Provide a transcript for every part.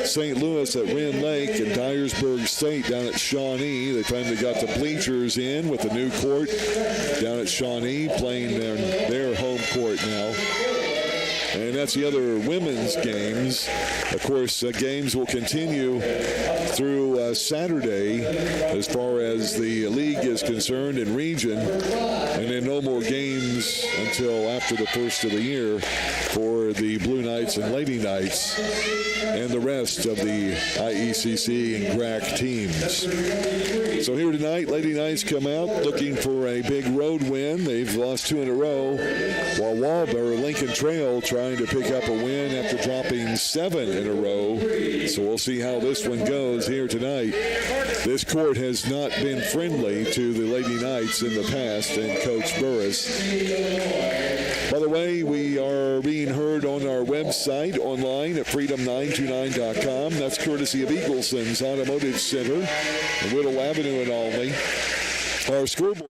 St. Louis at Wren Lake and Dyersburg State down at Shawnee. They finally got the bleachers in with the new court down at Shawnee, playing their home court now. And that's the other women's games. Of course, games will continue through Saturday as far as the league is concerned in region. And then no more games until after the first of the year for the Blue Knights and Lady Knights and the rest of the IECC and GRAC teams. So here tonight, Lady Knights come out looking for a big road win. They've lost 2 in a row, while Lincoln Trail trying to pick up a win after dropping 7 in a row. So we'll see how this one goes here tonight. This court has not been friendly to the Lady Knights in the past and Coach Burris. By the way, we are being heard on our website online at freedom929.com. That's courtesy of Eagleson's Automotive Center on Whittle Avenue in Albany. Our scoreboard.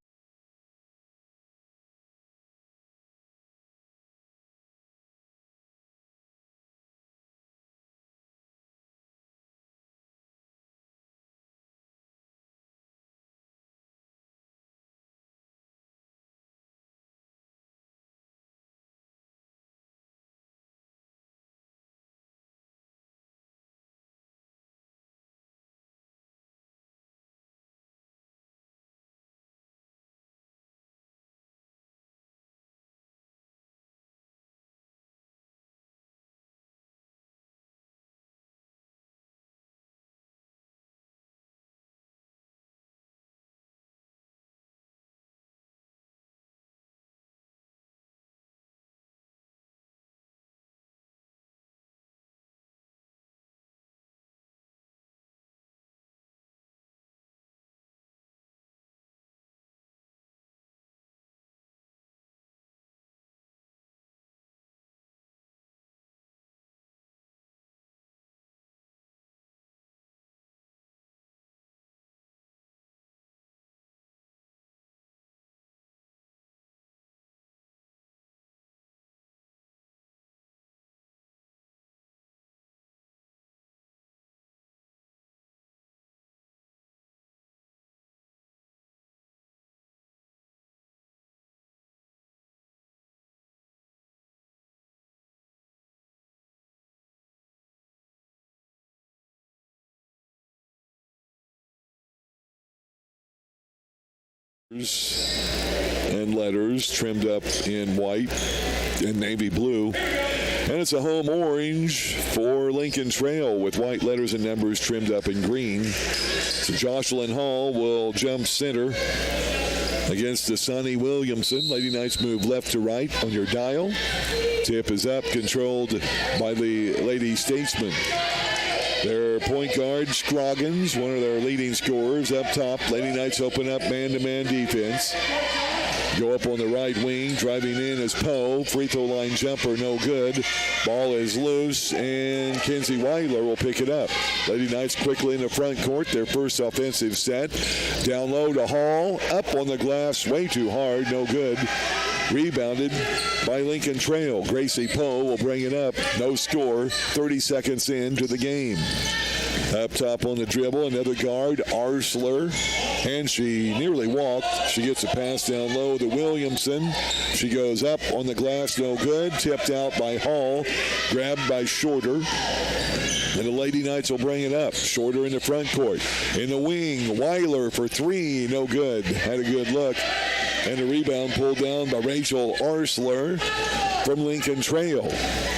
And letters trimmed up in white and navy blue. And it's a home orange for Lincoln Trail with white letters and numbers trimmed up in green. So Jocelyn Hall will jump center against Dasani Williamson. Lady Knights move left to right on your dial. Tip is up, controlled by the Lady Statesman. Their point guard, Scroggins, one of their leading scorers up top. Lady Knights open up man-to-man defense. Go up on the right wing. Driving in is Poe. Free throw line jumper, no good. Ball is loose, and Kenzie Weiler will pick it up. Lady Knights quickly in the front court. Their first offensive set. Down low to Hall. Up on the glass, way too hard, no good. Rebounded by Lincoln Trail. Gracie Poe will bring it up. No score. 30 seconds into the game. Up top on the dribble, another guard, Arsler. And she nearly walked. She gets a pass down low to Williamson. She goes up on the glass, no good. Tipped out by Hall. Grabbed by Shorter. And the Lady Knights will bring it up. Shorter in the front court. In the wing, Weiler for 3, no good. Had a good look. And a rebound pulled down by Rachel Arsler from Lincoln Trail.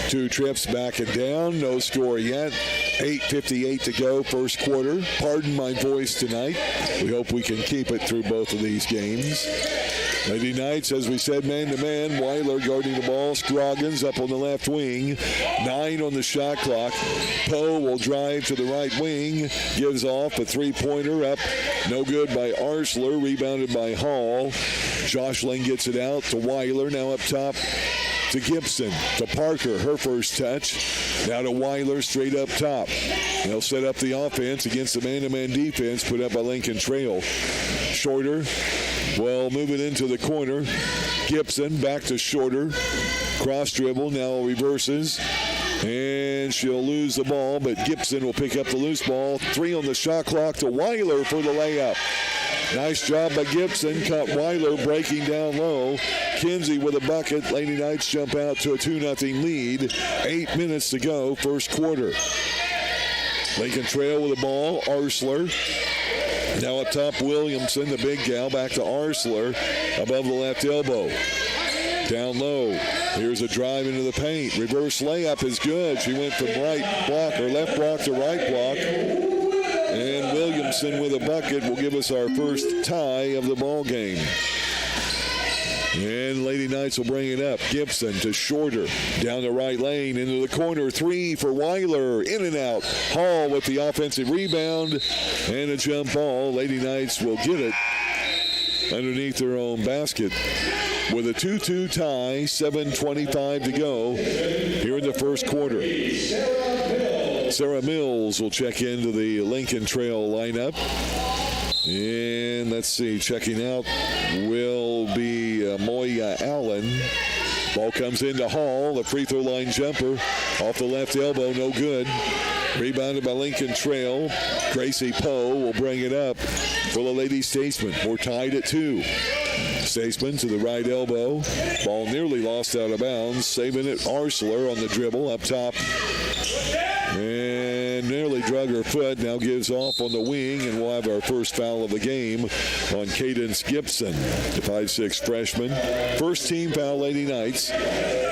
2 trips back and down, no score yet. 8:58 to go, first quarter. Pardon my voice tonight. We hope we can keep it through both of these games. Lady Knights, as we said, man-to-man. Weiler guarding the ball. Scroggins up on the left wing. 9 on the shot clock. Poe will drive to the right wing. Gives off a three-pointer up. No good by Arsler. Rebounded by Hall. Jocelyn gets it out to Weiler. Now up top to Gibson. To Parker. Her first touch. Now to Weiler straight up top. They'll set up the offense against the man-to-man defense put up by Lincoln Trail. Shorter. Well, move it into the corner. Gibson back to Shorter. Cross dribble, now reverses. And she'll lose the ball, but Gibson will pick up the loose ball. 3 on the shot clock to Weiler for the layup. Nice job by Gibson. Caught Weiler breaking down low. Kinsey with a bucket. Lady Knights jump out to a 2-0 lead. 8 minutes to go, first quarter. Lincoln Trail with the ball. Arsler. Now up top, Williamson, the big gal, back to Arsler. Above the left elbow. Down low. Here's a drive into the paint. Reverse layup is good. She went from right block or left block to right block. And Williamson with a bucket will give us our first tie of the ball game. And Lady Knights will bring it up. Gibson to Shorter. Down the right lane into the corner. 3 for Weiler. In and out. Hall with the offensive rebound. And a jump ball. Lady Knights will get it underneath their own basket. With a 2-2 tie, 7:25 to go here in the first quarter. Sarah Mills will check into the Lincoln Trail lineup. And let's see, checking out will be Moya Allen. Ball comes into Hall, the free throw line jumper off the left elbow, no good. Rebounded by Lincoln Trail. Gracie Poe will bring it up for the Lady Statesman. We're tied at 2. Statesman to the right elbow. Ball nearly lost out of bounds. Saving it, Arsler on the dribble up top. And nearly drug her foot. Now gives off on the wing, and we'll have our first foul of the game on Cadence Gibson, the 5'6" freshman. First team foul, Lady Knights.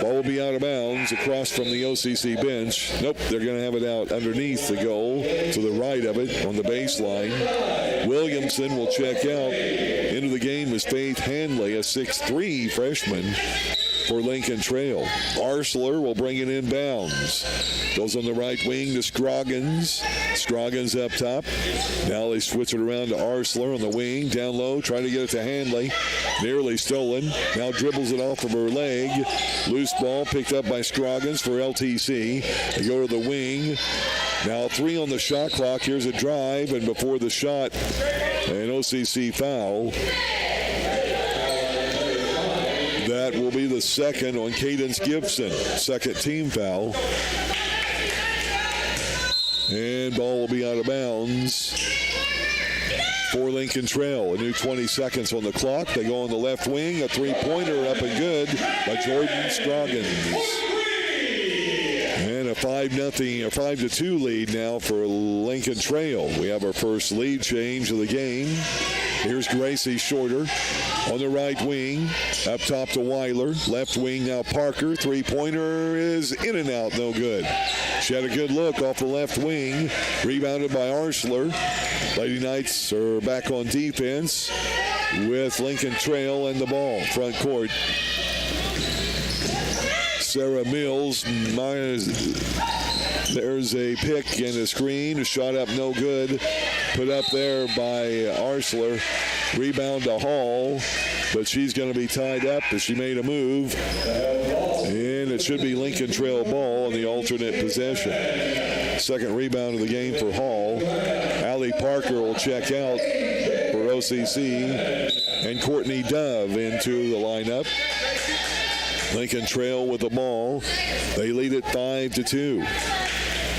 Ball will be out of bounds across from the OCC bench. Nope, they're going to have it out underneath the goal to the right of it on the baseline. Williamson will check out. Into the game is Faith Hanley, a 6'3" freshman for Lincoln Trail. Arsler will bring it inbounds. Goes on the right wing to Scroggins. Scroggins up top. Now they switch it around to Arsler on the wing. Down low, trying to get it to Hanley. Nearly stolen. Now dribbles it off of her leg. Loose ball picked up by Scroggins for LTC. They go to the wing. Now 3 on the shot clock. Here's a drive, and before the shot, an OCC foul. That will be the second on Cadence Gibson. Second team foul. And ball will be out of bounds for Lincoln Trail. A new 20 seconds on the clock. They go on the left wing. A three-pointer up and good by Jordan Scroggins. And a 5-0 or 5-2 lead now for Lincoln Trail. We have our first lead change of the game. Here's Gracie Shorter on the right wing. Up top to Weiler. Left wing now Parker. Three-pointer is in and out. No good. She had a good look off the left wing. Rebounded by Arsler. Lady Knights are back on defense with Lincoln Trail and the ball. Front court. Sarah Mills. There's a pick and a screen. A shot up, no good. Put up there by Arsler. Rebound to Hall, but she's going to be tied up as she made a move. And it should be Lincoln Trail ball on the alternate possession. Second rebound of the game for Hall. Allie Parker will check out for OCC. And Courtney Dove into the lineup. Lincoln Trail with the ball. They lead it 5-2.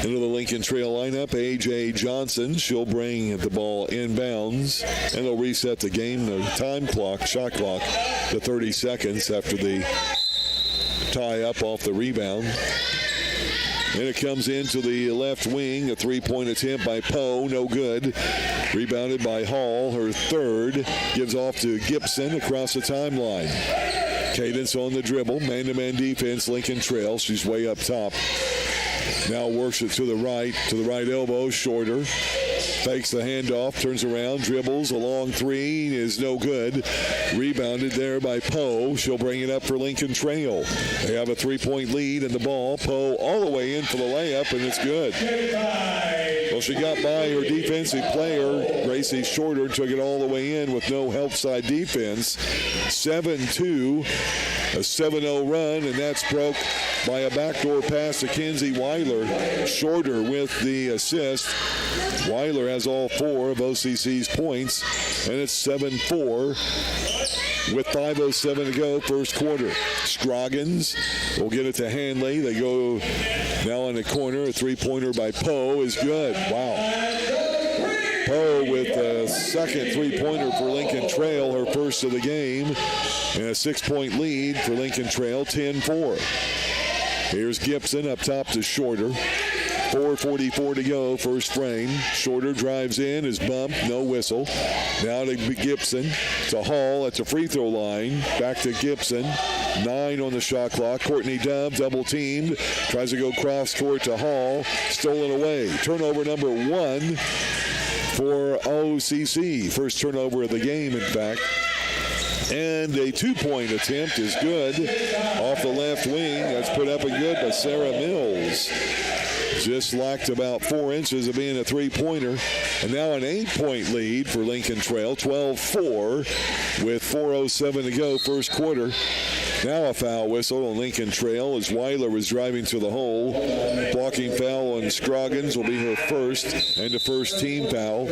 Into the Lincoln Trail lineup, A.J. Johnson. She'll bring the ball inbounds, and they'll reset the game, the time clock, shot clock, to 30 seconds after the tie-up off the rebound. And it comes into the left wing, a three-point attempt by Poe, no good. Rebounded by Hall, her third. Gives off to Gibson across the timeline. Cadence on the dribble, man-to-man defense, Lincoln Trail. She's way up top. Now works it to the right elbow, Shorter. Fakes the handoff, turns around, dribbles, a long three is no good. Rebounded there by Poe. She'll bring it up for Lincoln Trail. They have a three-point lead in the ball. Poe all the way in for the layup, and it's good. Well, she got by her defensive player, Gracie Shorter, took it all the way in with no help side defense. 7-2, a 7-0 run, and that's broke by a backdoor pass to Kinsey Weiler. Shorter with the assist. Weiler has all 4 of OCC's points, and it's 7-4. with 5:07 to go, first quarter. Scroggins will get it to Hanley. They go now on the corner. A three-pointer by Poe is good. Wow. Poe with a second three-pointer for Lincoln Trail, her first of the game. And a 6-point lead for Lincoln Trail, 10-4. Here's Gibson up top to Shorter. 4:44 to go, first frame. Shorter drives in, is bumped, no whistle. Now to Gibson, to Hall at the free throw line. Back to Gibson. 9 on the shot clock. Courtney Dove double teamed. Tries to go cross court to Hall. Stolen away. Turnover number 1 for OCC. First turnover of the game, in fact. And a 2-point attempt is good off the left wing. That's put up and good by Sarah Mills. Just lacked about 4 inches of being a three-pointer. And now an 8-point lead for Lincoln Trail, 12-4 with 4:07 to go, first quarter. Now a foul whistle on Lincoln Trail as Weiler was driving to the hole. Blocking foul on Scroggins will be her first and the first team foul.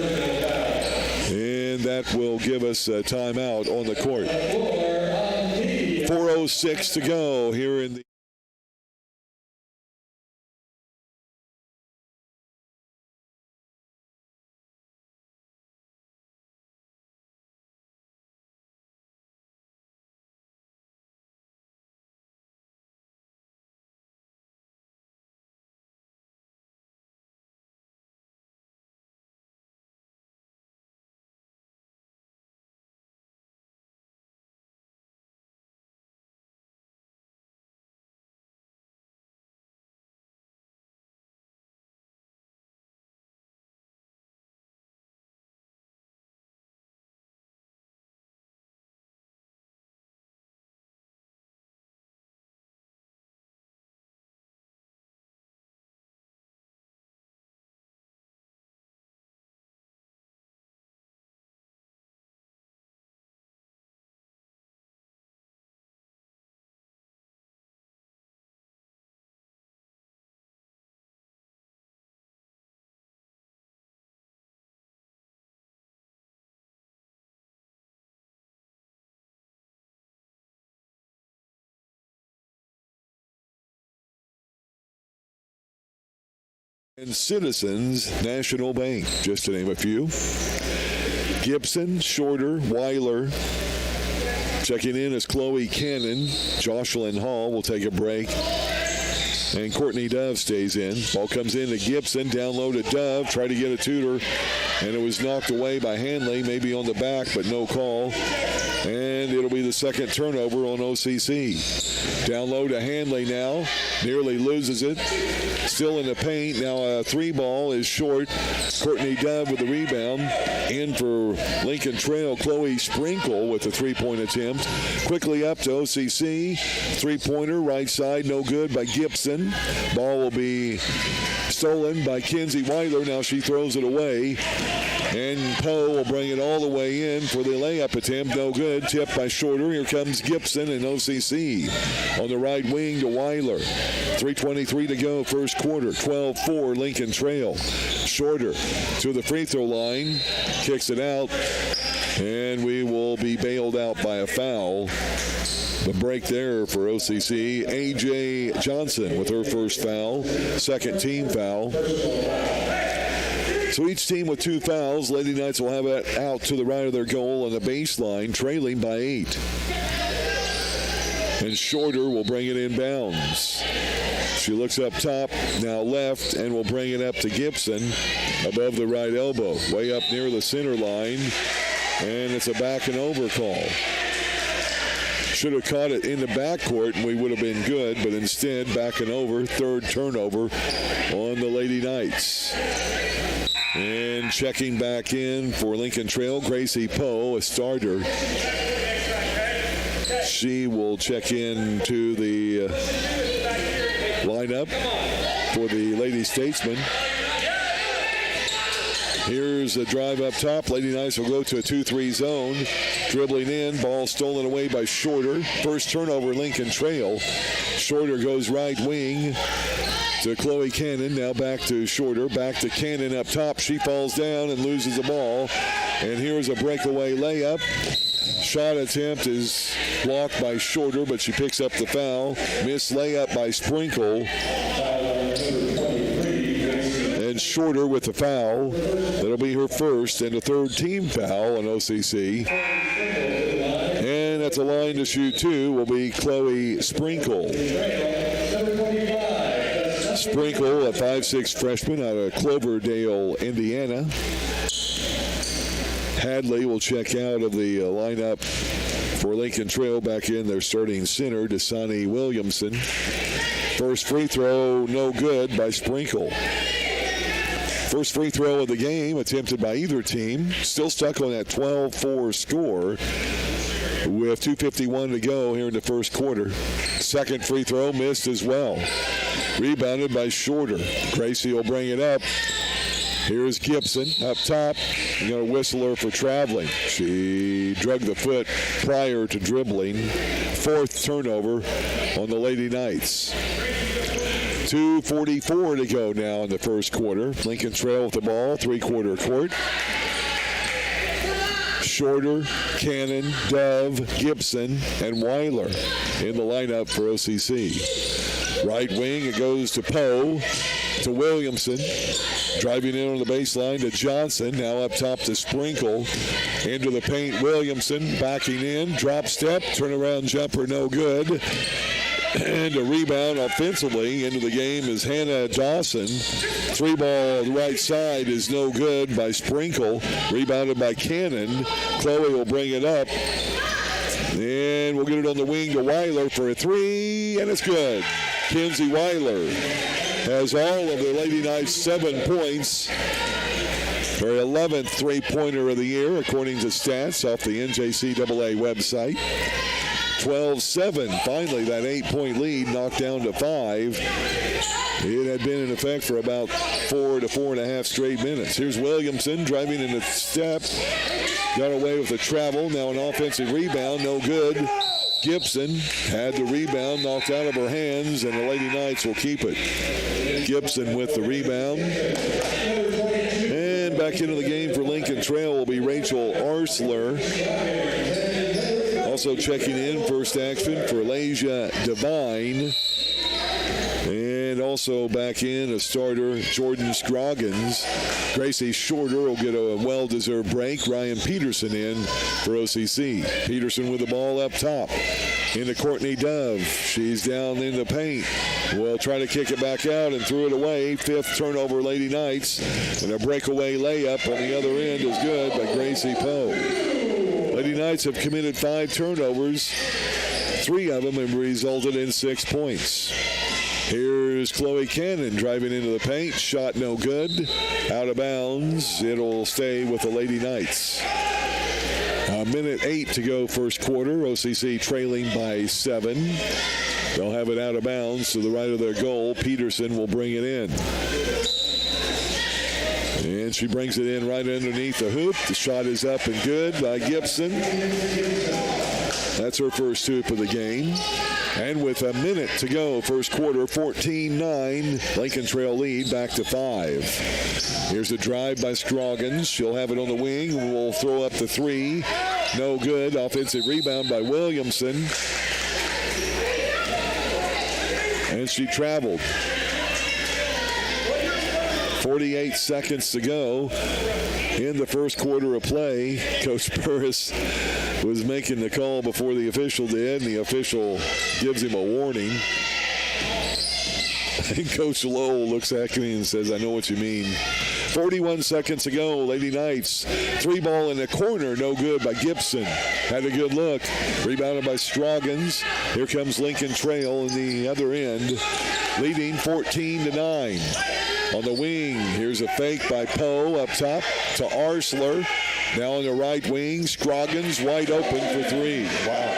And that will give us a timeout on the court. 4:06 to go here in the and Citizens National Bank, just to name a few. Gibson, Shorter, Weiler. Checking in is Chloe Cannon. Jocelyn Hall will take a break. And Courtney Dove stays in. Ball comes in to Gibson. Down low to Dove. Try to get a tutor. And it was knocked away by Hanley. Maybe on the back, but no call. And it'll be the second turnover on OCC. Down low to Hanley now. Nearly loses it. Still in the paint. Now a three ball is short. Courtney Dove with the rebound. In for Lincoln Trail. Chloe Sprinkle with the three-point attempt. Quickly up to OCC. Three-pointer right side. No good by Gibson. Ball will be stolen by Kenzie Weiler. Now she throws it away. And Poe will bring it all the way in for the layup attempt. No good. Tipped by Shorter. Here comes Gibson and OCC. On the right wing to Weiler. 3:23 to go, first quarter. 12-4 Lincoln Trail. Shorter to the free throw line. Kicks it out. And we will be bailed out by a foul. The break there for OCC. A.J. Johnson with her first foul. Second team foul. So each team with 2 fouls. Lady Knights will have it out to the right of their goal on the baseline, trailing by 8. And Shorter will bring it inbounds. She looks up top, now left, and will bring it up to Gibson above the right elbow, way up near the center line. And it's a back and over call. Should have caught it in the backcourt and we would have been good, but instead back and over, third turnover on the Lady Knights. And checking back in for Lincoln Trail, Gracie Poe, a starter. She will check in to the lineup for the Lady Statesmen. Here's a drive up top. Lady Knights will go to a 2-3 zone. Dribbling in, ball stolen away by Shorter. First turnover, Lincoln Trail. Shorter goes right wing to Chloe Cannon. Now back to Shorter. Back to Cannon up top. She falls down and loses the ball. And here's a breakaway layup. Shot attempt is blocked by Shorter, but she picks up the foul. Missed layup by Sprinkle. And Shorter with the foul. That'll be her first and a third team foul on OCC. And at the line to shoot two will be Chloe Sprinkle. Sprinkle, a 5'6" freshman out of Cloverdale, Indiana. Hadley will check out of the lineup for Lincoln Trail. Back in their starting center, Dasani Williamson. First free throw, no good by Sprinkle. First free throw of the game attempted by either team. Still stuck on that 12-4 score with 2:51 to go here in the first quarter. Second free throw missed as well. Rebounded by Shorter. Gracie will bring it up. Here's Gibson up top. I'm going to whistle her for traveling. She drug the foot prior to dribbling. Fourth turnover on the Lady Knights. 2:44 to go now in the first quarter. Lincoln Trail with the ball, three-quarter court. Shorter, Cannon, Dove, Gibson, and Weiler in the lineup for OCC. Right wing, it goes to Poe, to Williamson. Driving in on the baseline to Johnson. Now up top to Sprinkle. Into the paint, Williamson backing in. Drop step, turnaround jumper, no good. And a rebound offensively into the game is Hannah Dawson. Three ball on the right side is no good by Sprinkle. Rebounded by Cannon. Chloe will bring it up. And we'll get it on the wing to Weiler for a three, and it's good. Kenzie Weiler has all of the Lady Knights 7 points. Her 11th three-pointer of the year, according to stats off the NJCAA website. 12-7. Finally, that 8-point lead knocked down to 5. It had been in effect for about 4 to 4.5 straight minutes. Here's Williamson driving in the step. Got away with the travel. Now an offensive rebound, no good. Gibson had the rebound knocked out of her hands, and the Lady Knights will keep it. Gibson with the rebound. And back into the game for Lincoln Trail will be Rachel Arsler. Also checking in, first action for Lasia Devine. And also back in a starter, Jordan Scroggins. Gracie Shorter will get a well-deserved break. Ryan Peterson in for OCC. Peterson with the ball up top. Into Courtney Dove. She's down in the paint. Will try to kick it back out and threw it away. Fifth turnover, Lady Knights. And a breakaway layup on the other end is good by Gracie Poe. Lady Knights have committed 5 turnovers. 3 of them have resulted in 6 points. Here's Chloe Cannon driving into the paint. Shot no good. Out of bounds. It'll stay with the Lady Knights. A minute 8 to go first quarter. OCC trailing by 7. They'll have it out of bounds to the right of their goal. Peterson will bring it in. And she brings it in right underneath the hoop. The shot is up and good by Gibson. That's her first hoop of the game. And with a minute to go, first quarter, 14-9. Lincoln Trail lead back to 5. Here's a drive by Scroggins. She'll have it on the wing. Will throw up the three. No good. Offensive rebound by Williamson. And she traveled. 48 seconds to go in the first quarter of play. Coach Burris was making the call before the official did, and the official gives him a warning. And Coach Lowell looks at me and says, I know what you mean. 41 seconds to go. Lady Knights. 3 ball in the corner. No good by Gibson. Had a good look. Rebounded by Scroggins. Here comes Lincoln Trail in the other end. Leading 14-9. On the wing, here's a fake by Poe up top to Arsler. Now on the right wing, Scroggins wide open for 3. Wow.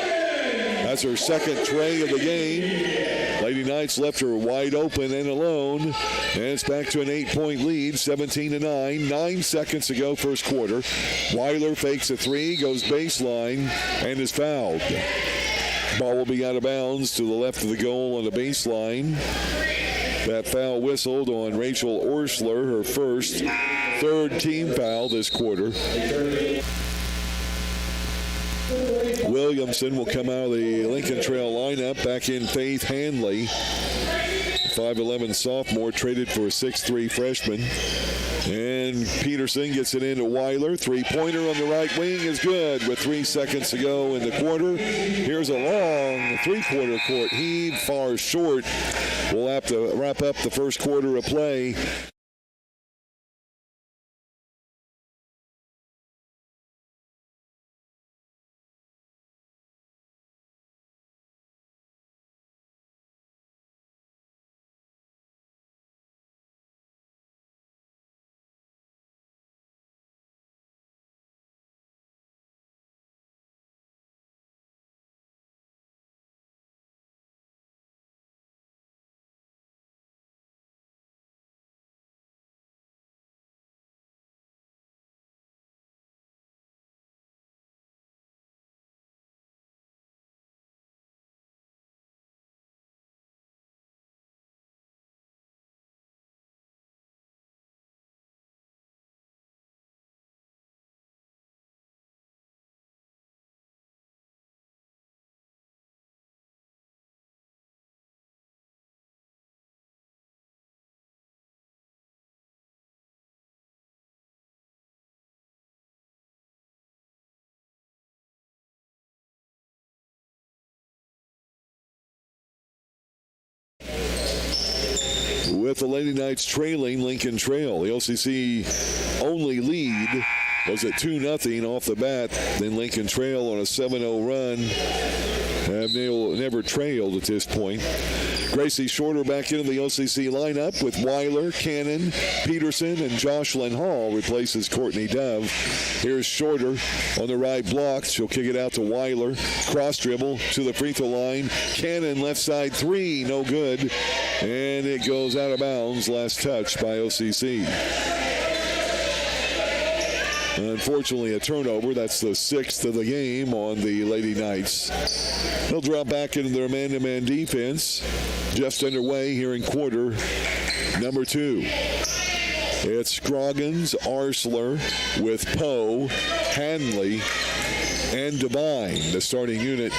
That's her second tray of the game. Lady Knights left her wide open and alone. And it's back to an 8-point lead, 17-9. 9 seconds to go first quarter. Weiler fakes a 3, goes baseline, and is fouled. Ball will be out of bounds to the left of the goal on the baseline. That foul whistled on Rachel Orsler, her third team foul this quarter. Williamson will come out of the Lincoln Trail lineup. Back in Faith Hanley, 5'11 sophomore, traded for a 6'3 freshman. And Peterson gets it into Weiler. Three-pointer on the right wing is good with 3 seconds to go in the quarter. Here's a long three-quarter court heave, far short. We'll have to wrap up the first quarter of play. With the Lady Knights trailing Lincoln Trail, the OCC only lead was at 2-0 off the bat. Then Lincoln Trail on a 7-0 run have never trailed at this point. Gracie Shorter back into the OCC lineup with Weiler, Cannon, Peterson, and Jocelyn Hall replaces Courtney Dove. Here's Shorter on the right block. She'll kick it out to Weiler. Cross dribble to the free throw line. Cannon left side three, no good. And it goes out of bounds. Last touch by OCC. Unfortunately, a turnover. That's the 6th of the game on the Lady Knights. They'll drop back into their man-to-man defense. Just underway here in quarter number 2. It's Scroggins, Arsler with Poe, Hanley, and Devine, the starting unit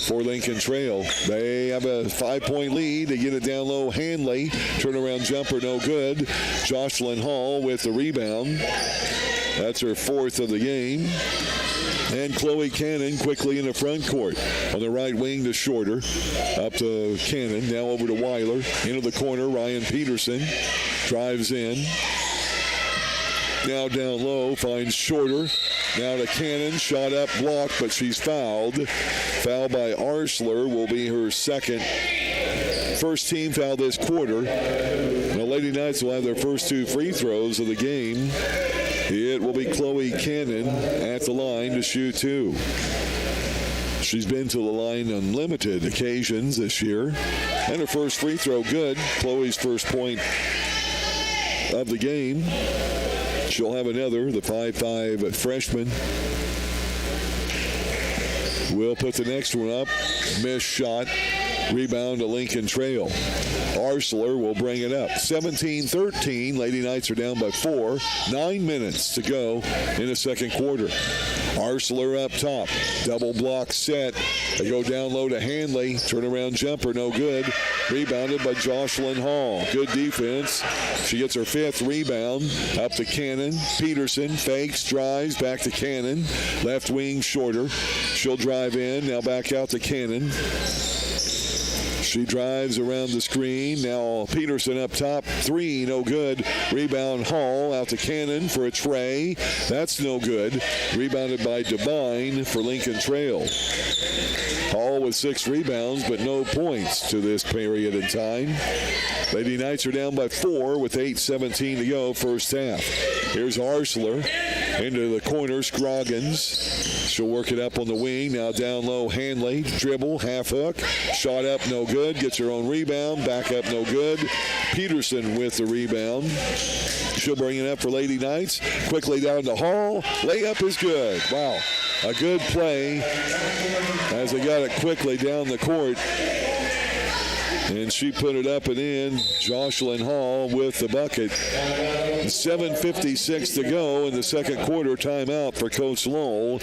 for Lincoln Trail. They have a 5-point lead. They get it down low. Hanley, turnaround jumper, no good. Jocelyn Hall with the rebound. That's her 4th of the game. And Chloe Cannon quickly in the front court. On the right wing to Shorter. Up to Cannon. Now over to Weiler. Into the corner. Ryan Peterson drives in. Now down low. Finds Shorter. Now to Cannon. Shot up, blocked, but she's fouled. Foul by Arsler will be her second. First team foul this quarter. The Lady Knights will have their first 2 free throws of the game. It will be Chloe Cannon at the line to shoot 2. She's been to the line on limited occasions this year. And her first free throw good. Chloe's first point of the game. She'll have another, the 5'5" freshman. Will put the next one up. Missed shot. Rebound to Lincoln Trail. Arsler will bring it up. 17-13. Lady Knights are down by 4. 9 minutes to go in the second quarter. Arsler up top. Double block set. They go down low to Hanley. Turnaround jumper, no good. Rebounded by Jocelyn Hall. Good defense. She gets her 5th rebound. Up to Cannon. Peterson fakes, drives, back to Cannon. Left wing Shorter. She'll drive in. Now back out to Cannon. She drives around the screen. Now Peterson up top. 3, no good. Rebound Hall out to Cannon for a tray. That's no good. Rebounded by Devine for Lincoln Trail. Hall with 6 rebounds, but no points to this period in time. Lady Knights are down by 4 with 8:17 to go first half. Here's Arsler into the corner. Scroggins. She'll work it up on the wing. Now down low, Hanley. Dribble, half hook. Shot up, no good. Gets her own rebound. Back up, no good. Peterson with the rebound. She'll bring it up for Lady Knights. Quickly down to Hall. Layup is good. Wow. A good play as they got it quickly down the court. And she put it up and in. Jocelyn Hall with the bucket. 7:56 to go in the second quarter. Timeout for Coach Lowell.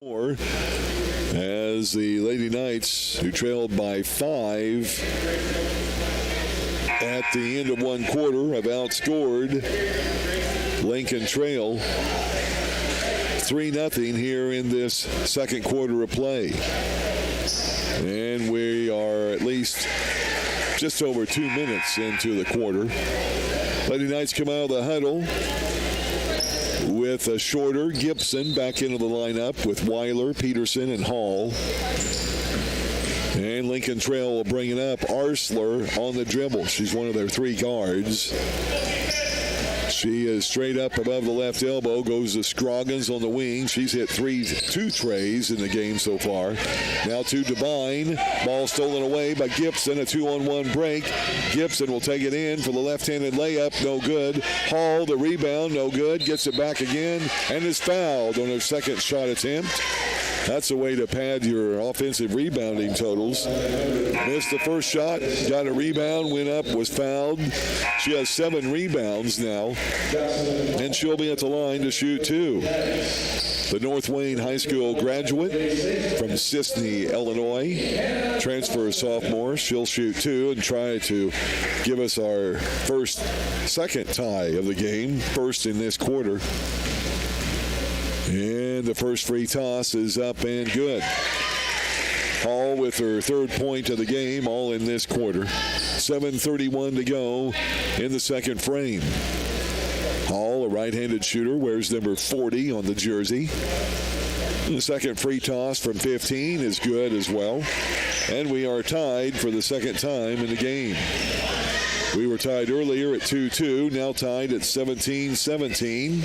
As the Lady Knights, who trailed by 5 at the end of one quarter, have outscored Lincoln Trail 3-0 here in this second quarter of play. And we are at least just over 2 minutes into the quarter. Lady Knights come out of the huddle with a shorter Gibson back into the lineup with Weiler, Peterson, and Hall. And Lincoln Trail will bring it up. Arsler on the dribble. She's one of their 3 guards. She is straight up above the left elbow, goes to Scroggins on the wing. She's hit 2 trays in the game so far. Now to Devine. Ball stolen away by Gibson. A 2-on-1 break. Gibson will take it in for the left-handed layup. No good. Hall, the rebound. No good. Gets it back again and is fouled on her second shot attempt. That's a way to pad your offensive rebounding totals. Missed the first shot, got a rebound, went up, was fouled. She has 7 rebounds now, and she'll be at the line to shoot 2. The North Wayne High School graduate from Sisney, Illinois, transfer sophomore. She'll shoot 2 and try to give us our second tie of the game, first in this quarter. And the first free toss is up and good. Hall with her 3rd point of the game, all in this quarter. 7:31 to go in the second frame. Hall, a right-handed shooter, wears number 40 on the jersey. The second free toss from 15 is good as well. And we are tied for the second time in the game. We were tied earlier at 2-2, now tied at 17-17.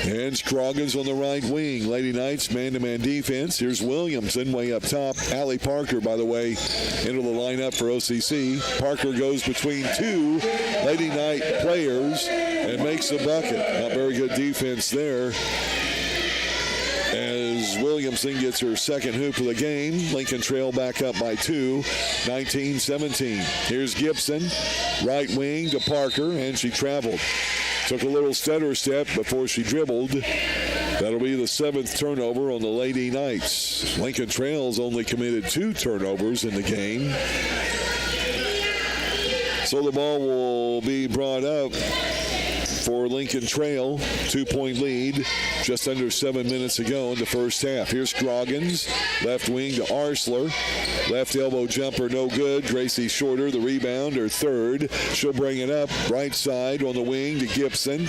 And Scroggins on the right wing. Lady Knights man-to-man defense. Here's Williamson way up top. Allie Parker, by the way, into the lineup for OCC. Parker goes between 2 Lady Knight players and makes the bucket. Not very good defense there. As Williamson gets her second hoop of the game. Lincoln Trail back up by 2, 19-17. Here's Gibson, right wing to Parker, and she traveled. Took a little stutter step before she dribbled. That'll be the 7th turnover on the Lady Knights. Lincoln Trail's only committed 2 turnovers in the game. So the ball will be brought up for Lincoln Trail. 2-point lead. Just under 7 minutes to go in the first half. Here's Scroggins, left wing to Arsler. Left elbow jumper, no good. Gracie Shorter, the rebound, her 3rd. She'll bring it up. Right side on the wing to Gibson.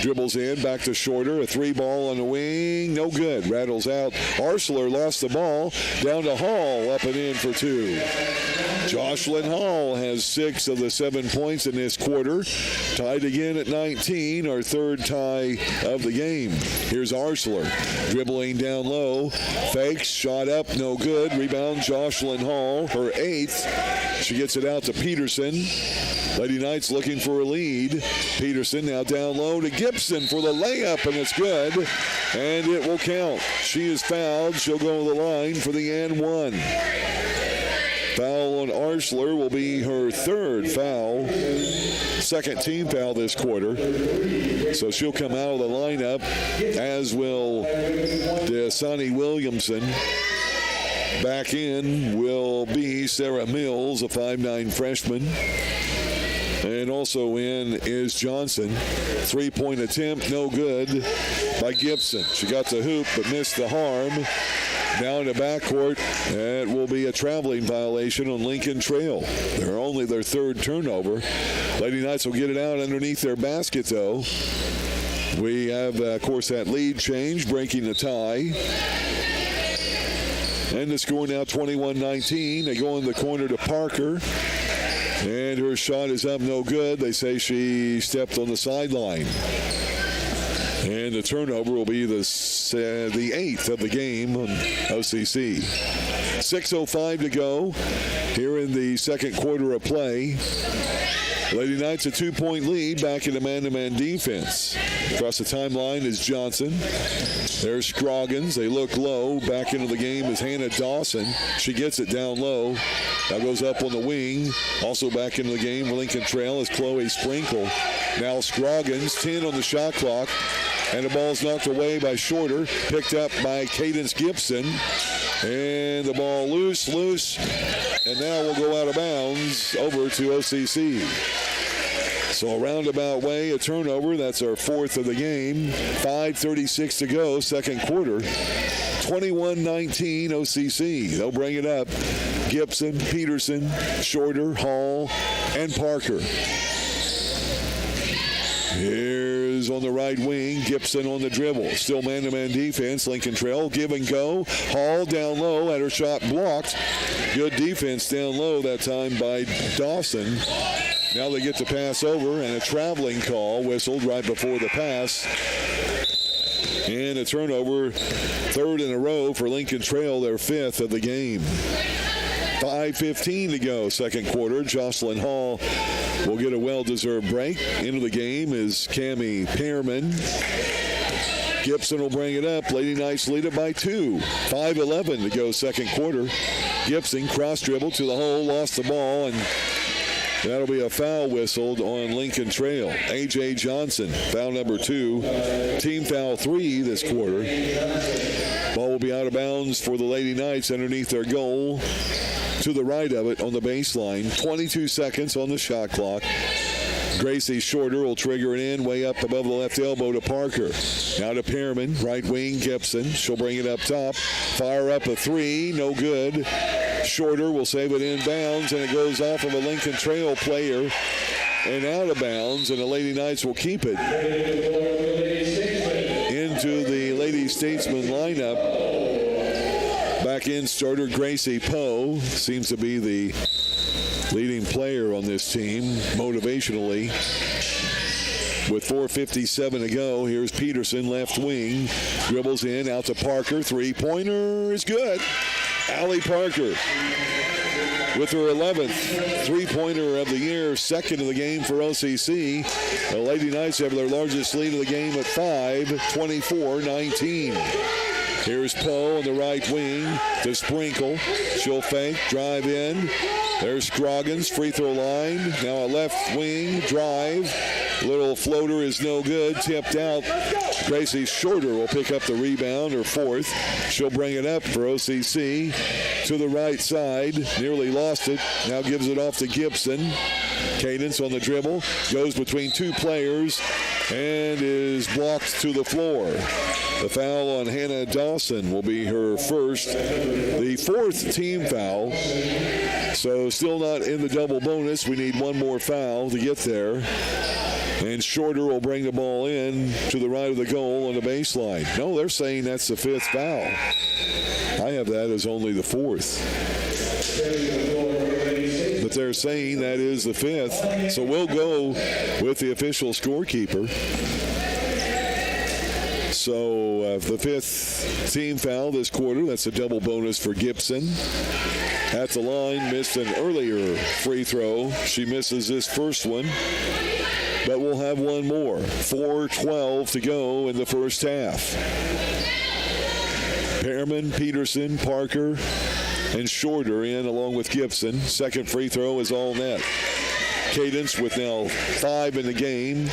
Dribbles in, back to Shorter. A 3-ball on the wing, no good. Rattles out. Arsler lost the ball. Down to Hall, up and in for 2. Jocelyn Hall has 6 of the 7 points in this quarter. Tied again at 19, our 3rd tie of the game. Here's Arsler, dribbling down low. Fakes, shot up, no good. Rebound, Jocelyn Hall, her 8th. She gets it out to Peterson. Lady Knights looking for a lead. Peterson now down low to Gibson for the layup, and it's good. And it will count. She is fouled. She'll go to the line for the and 1. Foul on Arsler will be her 3rd foul. 2nd team foul this quarter. So she'll come out of the lineup, as will Desani Williamson. Back in will be Sarah Mills, a 5'9" freshman. And also in is Johnson. 3-point attempt, no good by Gibson. She got the hoop but missed the harm. Now in the backcourt, it will be a traveling violation on Lincoln Trail. They're only their 3rd turnover. Lady Knights will get it out underneath their basket, though. We have, of course, that lead change, breaking the tie. And the score now 21-19. They go in the corner to Parker. And her shot is up, no good. They say she stepped on the sideline. And the turnover will be the 8th of the game on OCC. 6:05 to go here in the second quarter of play. Lady Knights a 2-point lead back into man-to-man defense. Across the timeline is Johnson. There's Scroggins. They look low. Back into the game is Hannah Dawson. She gets it down low. Now goes up on the wing. Also back into the game for Lincoln Trail is Chloe Sprinkle. Now Scroggins, 10 on the shot clock. And the ball's knocked away by Shorter. Picked up by Cadence Gibson. And the ball loose. And now we'll go out of bounds over to OCC. So a roundabout way, a turnover. That's our fourth of the game. 5:36 to go, second quarter. 21-19 OCC. They'll bring it up. Gibson, Peterson, Shorter, Hall, and Parker. Here's on the right wing, Gibson on the dribble. Still man-to-man defense. Lincoln Trail, give and go. Hall down low, had her shot blocked. Good defense down low that time by Dawson. Now they get to pass over, and a traveling call whistled right before the pass. And a turnover, third in a row for Lincoln Trail, their fifth of the game. 5:15 to go, second quarter. Jocelyn Hall will get a well-deserved break. Into the game is Cammie Pearman. Gibson will bring it up. Lady Knights lead it by 2. 5:11 to go, second quarter. Gibson cross dribble to the hole, lost the ball, and that'll be a foul whistled on Lincoln Trail. A.J. Johnson, foul number 2. Team foul 3 this quarter. Ball will be out of bounds for the Lady Knights underneath their goal. To the right of it on the baseline. 22 seconds on the shot clock. Gracie Shorter will trigger it in way up above the left elbow to Parker. Now to Pearman, right wing Gibson. She'll bring it up top. Fire up a 3, no good. Shorter will save it inbounds, and it goes off of a Lincoln Trail player and out of bounds, and the Lady Knights will keep it into the Lady Statesman lineup. Back in starter Gracie Poe. Seems to be the leading player on this team motivationally. With 4:57 to go, here's Peterson, left wing. Dribbles in, out to Parker. Three-pointer is good. Allie Parker with her 11th three-pointer of the year, second of the game for OCC. The Lady Knights have their largest lead of the game at 5, 24-19. Here's Poe on the right wing to Sprinkle. She'll fake, drive in. There's Scroggins, free throw line. Now a left wing drive. Little floater is no good, tipped out. Gracie Shorter will pick up the rebound, her fourth. She'll bring it up for OCC to the right side. Nearly lost it. Now gives it off to Gibson. Cadence on the dribble. Goes between two players and is blocked to the floor. The foul on Hannah Dawson will be her first, the fourth team foul. So still not in the double bonus. We need one more foul to get there. And Shorter will bring the ball in to the right of the goal on the baseline. No, they're saying that's the fifth foul. I have that as only the fourth. But they're saying that is the fifth. So we'll go with the official scorekeeper. So the fifth team foul this quarter. That's a double bonus for Gibson. At the line, missed an earlier free throw. She misses this first one. But we'll have one more. 4:12 to go in the first half. Pearman, Peterson, Parker, and Shorter in along with Gibson. Second free throw is all net. Cadence with now 5 in the game.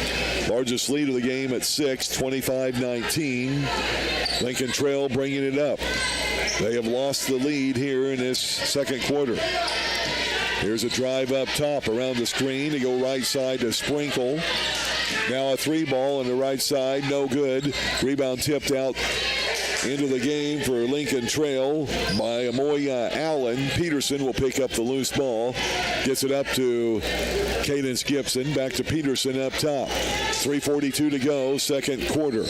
Largest lead of the game at 6, 25-19. Lincoln Trail bringing it up. They have lost the lead here in this second quarter. Here's a drive up top around the screen to go right side to Sprinkle. Now a three ball on the right side, no good. Rebound tipped out into the game for Lincoln Trail by Amoya Allen. Peterson will pick up the loose ball. Gets it up to Cadence Gibson. Back to Peterson up top. 3:42 to go, second quarter.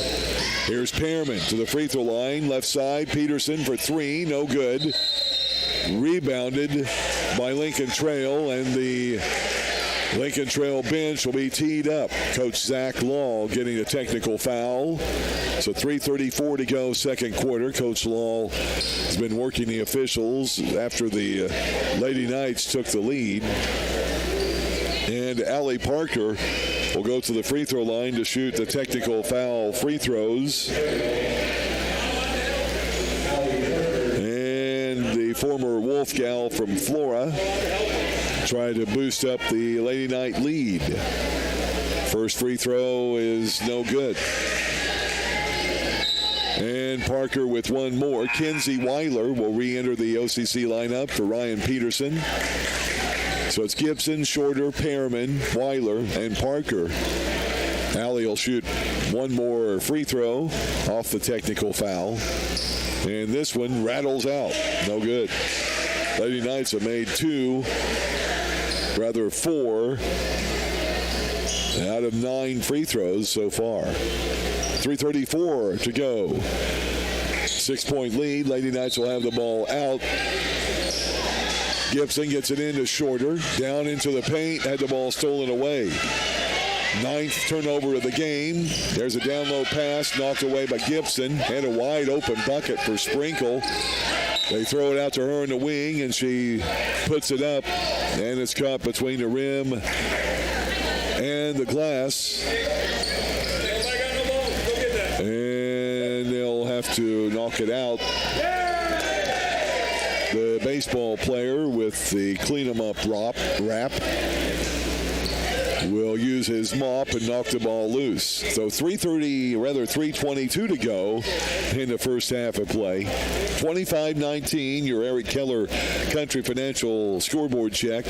Here's Pearman to the free throw line. Left side, Peterson for 3, no good. Rebounded by Lincoln Trail, and the Lincoln Trail bench will be teed up. Coach Zach Law getting a technical foul. So 3:34 to go, second quarter. Coach Law has been working the officials after the Lady Knights took the lead. And Allie Parker will go to the free throw line to shoot the technical foul free throws. Former Wolf gal from Flora tried to boost up the Lady Knight lead. First free throw is no good. And Parker with one more. Kinsey Weiler will re-enter the OCC lineup for Ryan Peterson. So it's Gibson, Shorter, Perriman, Weiler, and Parker. Allie will shoot one more free throw off the technical foul. And this one rattles out. No good. Lady Knights have made four out of 9 free throws so far. 3:34 to go. 6-point lead. Lady Knights will have the ball out. Gibson gets it into Shorter. Down into the paint. Had the ball stolen away. 9th turnover of the game. There's a down low pass knocked away by Gibson. And a wide open bucket for Sprinkle. They throw it out to her in the wing, and she puts it up. And it's caught between the rim and the glass. And they'll have to knock it out. The baseball player with the clean 'em up wrap will use his mop and knock the ball loose. So 3:22 to go in the first half of play. 25-19, your Eric Keller Country Financial scoreboard check.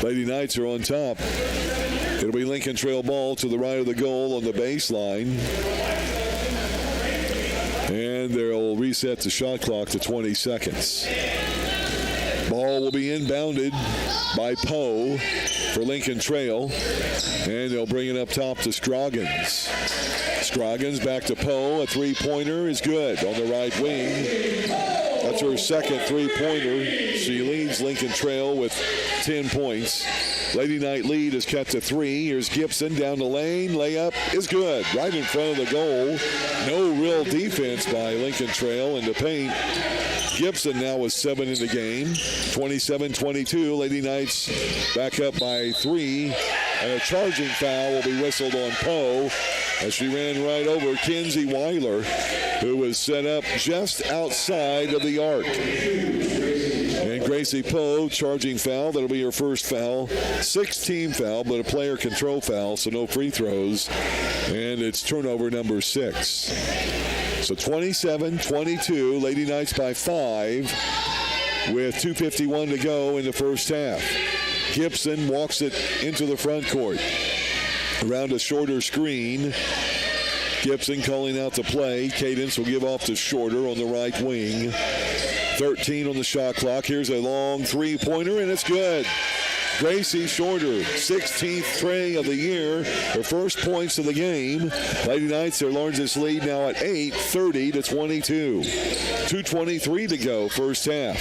Lady Knights are on top. It'll be Lincoln Trail ball to the right of the goal on the baseline. And they'll reset the shot clock to 20 seconds. Ball will be inbounded by Poe for Lincoln Trail. And they'll bring it up top to Scroggins. Scroggins back to Poe. A three-pointer is good on the right wing. That's her second three-pointer. She leads Lincoln Trail with 10 points. Lady Knight lead is cut to 3. Here's Gibson down the lane. Layup is good. Right in front of the goal. No real defense by Lincoln Trail in the paint. Gibson now with 7 in the game. 27-22. Lady Knights back up by 3. And a charging foul will be whistled on Poe as she ran right over Kinsey Weiler, who was set up just outside of the arc. And Gracie Poe, charging foul. That'll be her first foul. 6th team foul, but a player control foul, so no free throws. And it's turnover number 6. So 27-22, Lady Knights by 5 with 2:51 to go in the first half. Gibson walks it into the front court. Around a Shorter screen. Gibson calling out the play. Cadence will give off to Shorter on the right wing. 13 on the shot clock. Here's a long three-pointer, and it's good. Gracie Shorter, 16th tray of the year, her first points of the game. Lady Knights, their largest lead now at 8, 30-22. 2:23 to go, first half.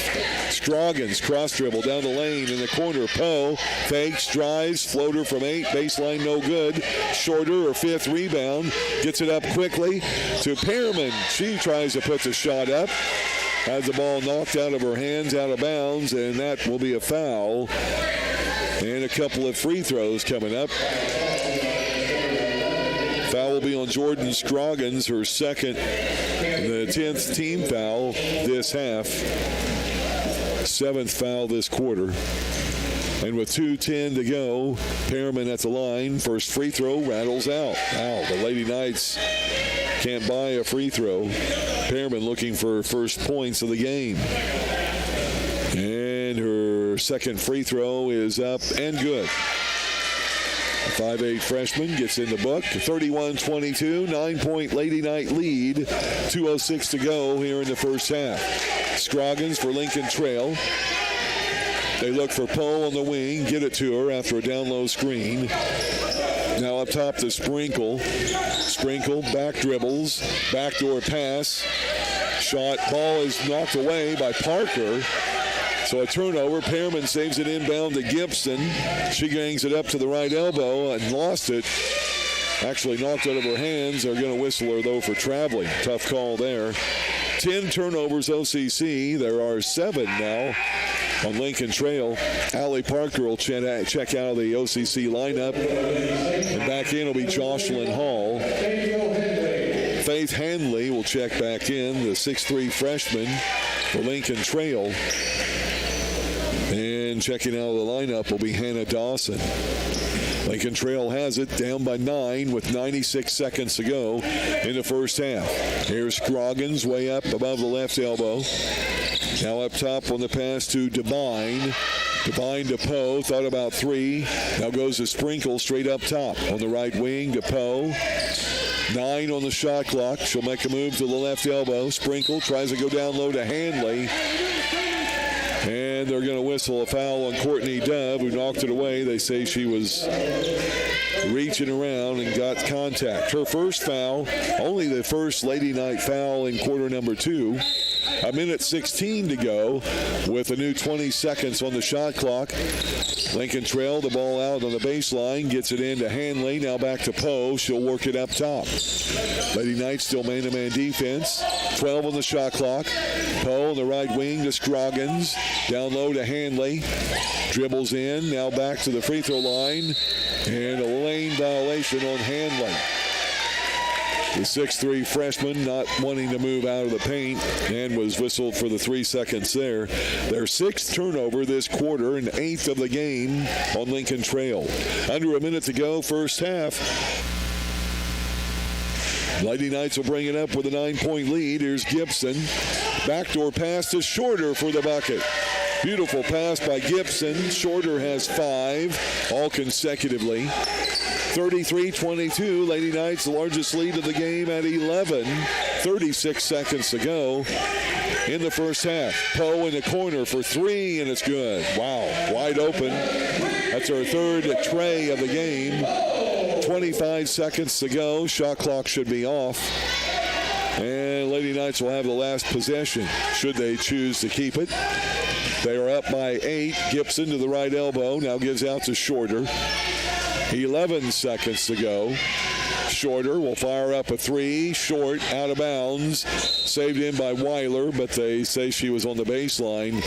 Scroggins cross dribble down the lane in the corner. Poe fakes, drives, floater from 8, baseline no good. Shorter, her 5th rebound, gets it up quickly to Perriman. She tries to put the shot up. Has the ball knocked out of her hands, out of bounds, and that will be a foul. And a couple of free throws coming up. Foul will be on Jordan Scroggins, her second, the 10th team foul this half. 7th foul this quarter. And with 2:10 to go, Perriman at the line. First free throw rattles out. Wow, the Lady Knights can't buy a free throw. Perriman looking for first points of the game. And her second free throw is up and good. A 5'8" freshman gets in the book. 31-22, 9-point Lady Knight lead. 2:06 to go here in the first half. Scroggins for Lincoln Trail. They look for Poe on the wing, get it to her after a down low screen. Now up top to Sprinkle. Sprinkle, back dribbles, backdoor pass. Shot, ball is knocked away by Parker. So a turnover. Perriman saves it inbound to Gibson. She gangs it up to the right elbow and lost it. Actually knocked out of her hands. They're going to whistle her, though, for traveling. Tough call there. 10 turnovers OCC. There are 7 now on Lincoln Trail. Allie Parker will check out of the OCC lineup. And back in will be Jocelyn Hall. Faith Handley will check back in, the 6'3" freshman for Lincoln Trail. And checking out of the lineup will be Hannah Dawson. Lincoln Trail has it down by 9 with 96 seconds to go in the first half. Here's Scroggins way up above the left elbow. Now up top on the pass to Devine. Devine to Poe, thought about 3. Now goes to Sprinkle straight up top. On the right wing to Poe. 9 on the shot clock. She'll make a move to the left elbow. Sprinkle tries to go down low to Hanley. And they're going to whistle a foul on Courtney Dove, who knocked it away. They say she was reaching around and got contact. Her first foul, only the first Lady Knight foul in quarter number 2. A minute 16 to go with a new 20 seconds on the shot clock. Lincoln Trail, the ball out on the baseline, gets it into Hanley. Now back to Poe. She'll work it up top. Lady Knight still man-to-man defense. 12 on the shot clock. Poe on the right wing to Scroggins. Down low to Hanley. Dribbles in. Now back to the free throw line. And a lane violation on Hanley. The 6'3 freshman not wanting to move out of the paint and was whistled for the 3 seconds there. Their 6th turnover this quarter and 8th of the game on Lincoln Trail. Under a minute to go, first half. Lady Knights will bring it up with a 9-point lead. Here's Gibson. Backdoor pass to Shorter for the bucket. Beautiful pass by Gibson. Shorter has 5, all consecutively. 33-22. Lady Knights, the largest lead of the game at 11. 36 seconds to go in the first half. Poe in the corner for 3, and it's good. Wow, wide open. That's our third tray of the game. 25 seconds to go. Shot clock should be off. And Lady Knights will have the last possession, should they choose to keep it. They are up by 8. Gibson to the right elbow. Now gives out to Shorter. 11 seconds to go. Shorter will fire up a 3. Short, out of bounds. Saved in by Weiler, but they say she was on the baseline.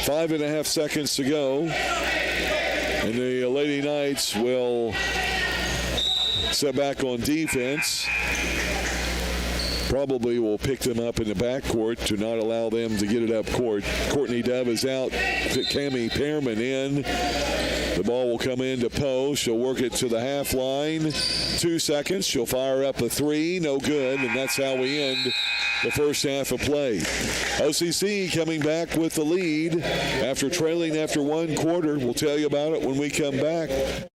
5.5 seconds to go. And the Lady Knights will set back on defense. Probably will pick them up in the backcourt to not allow them to get it up court. Courtney Dove is out. Cammie Pearman in. The ball will come in to Poe. She'll work it to the half line. 2 seconds. She'll fire up a 3. No good. And that's how we end the first half of play. OCC coming back with the lead after trailing after 1 quarter. We'll tell you about it when we come back.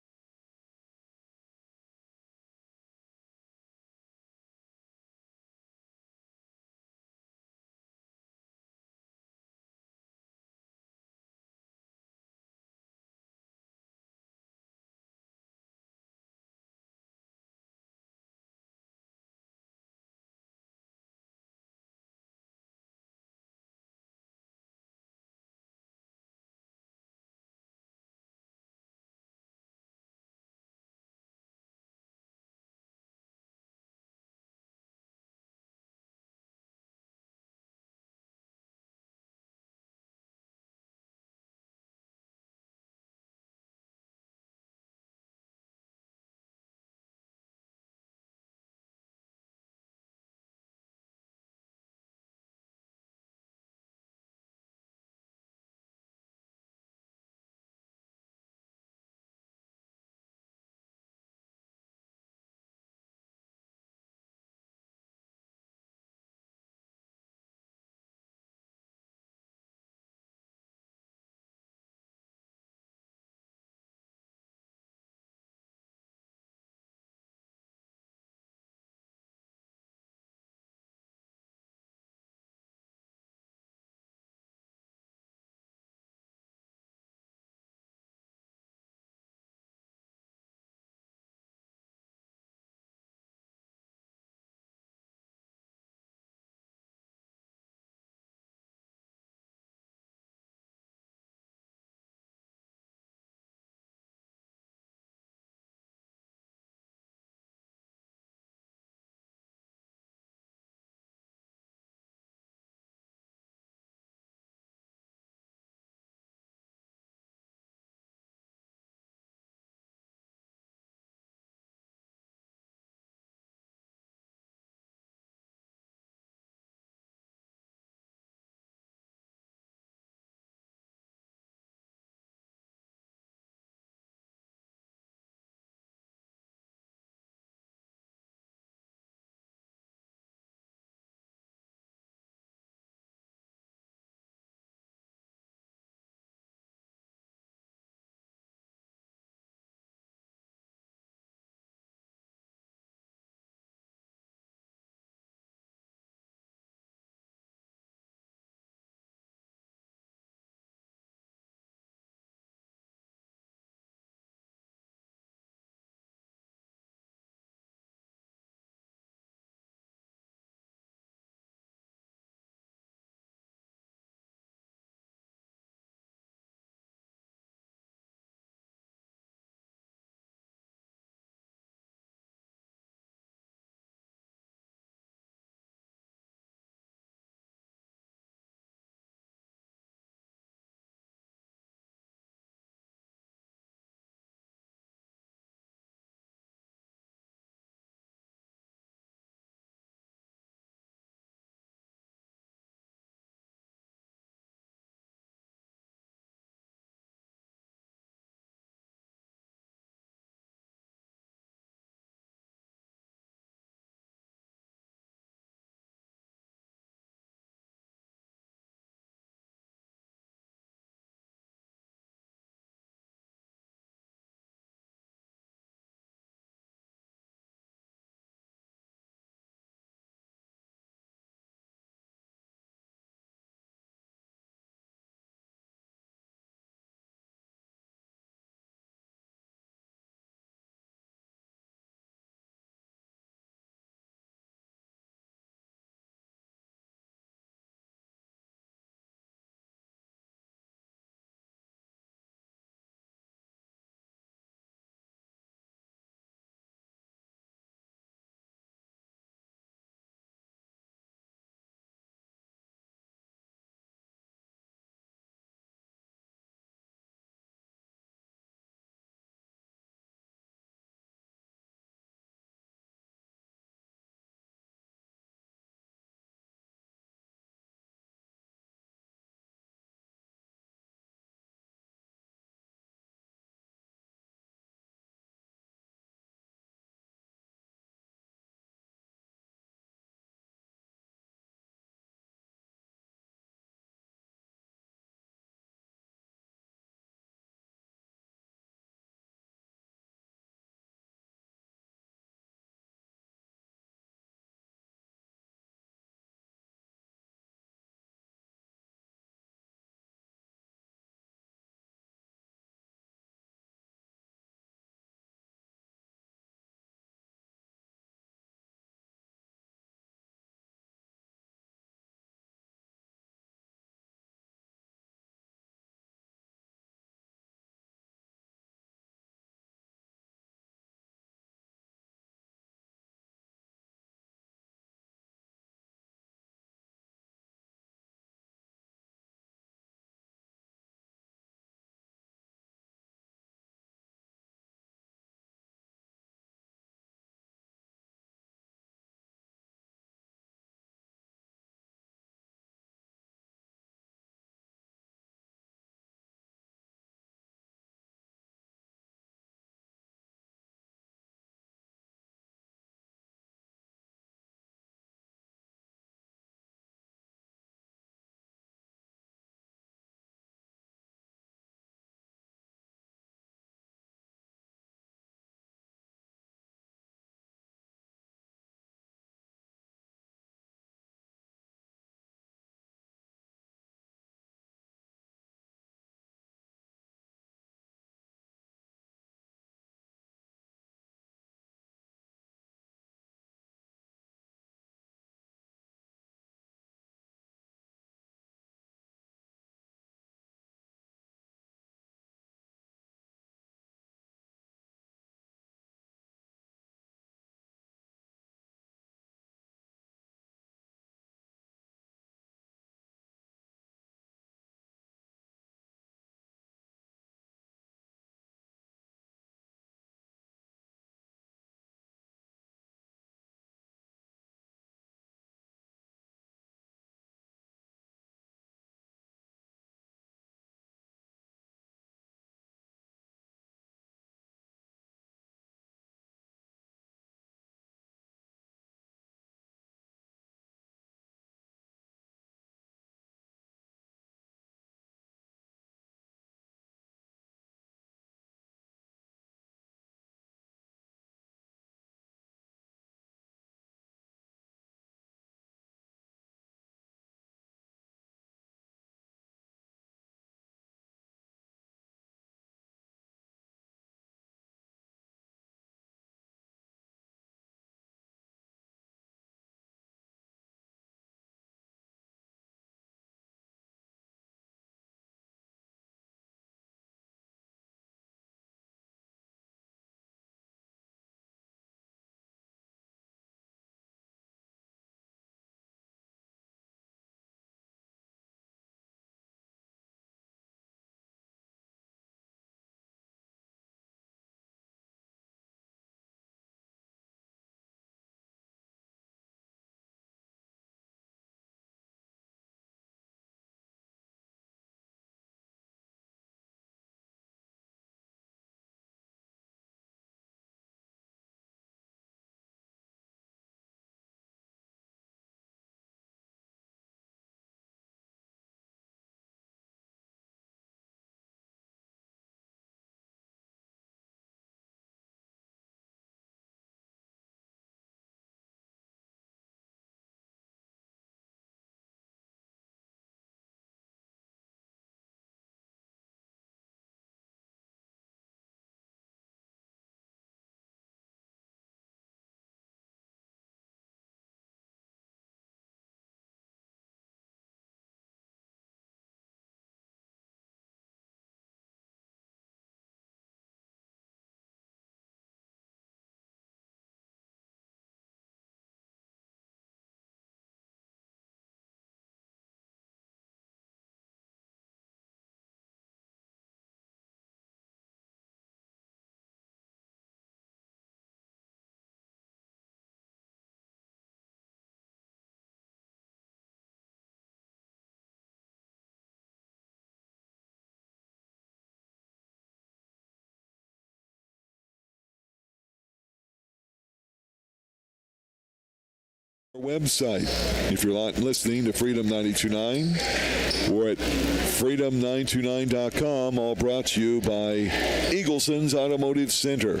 Our website, if you're not listening to Freedom 92.9, we're at freedom929.com, all brought to you by Eagleson's Automotive Center,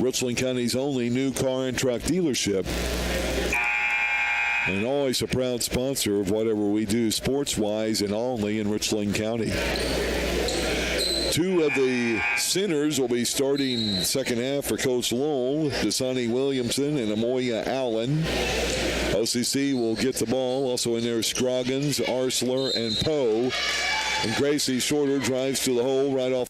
Richland County's only new car and truck dealership, and always a proud sponsor of whatever we do sports-wise and only in Richland County. Two of the centers will be starting second half for Coach Lowell, Dasani Williamson and Amoya Allen. OCC will get the ball. Also in there, Scroggins, Arsler, and Poe. And Gracie Shorter drives to the hole right off.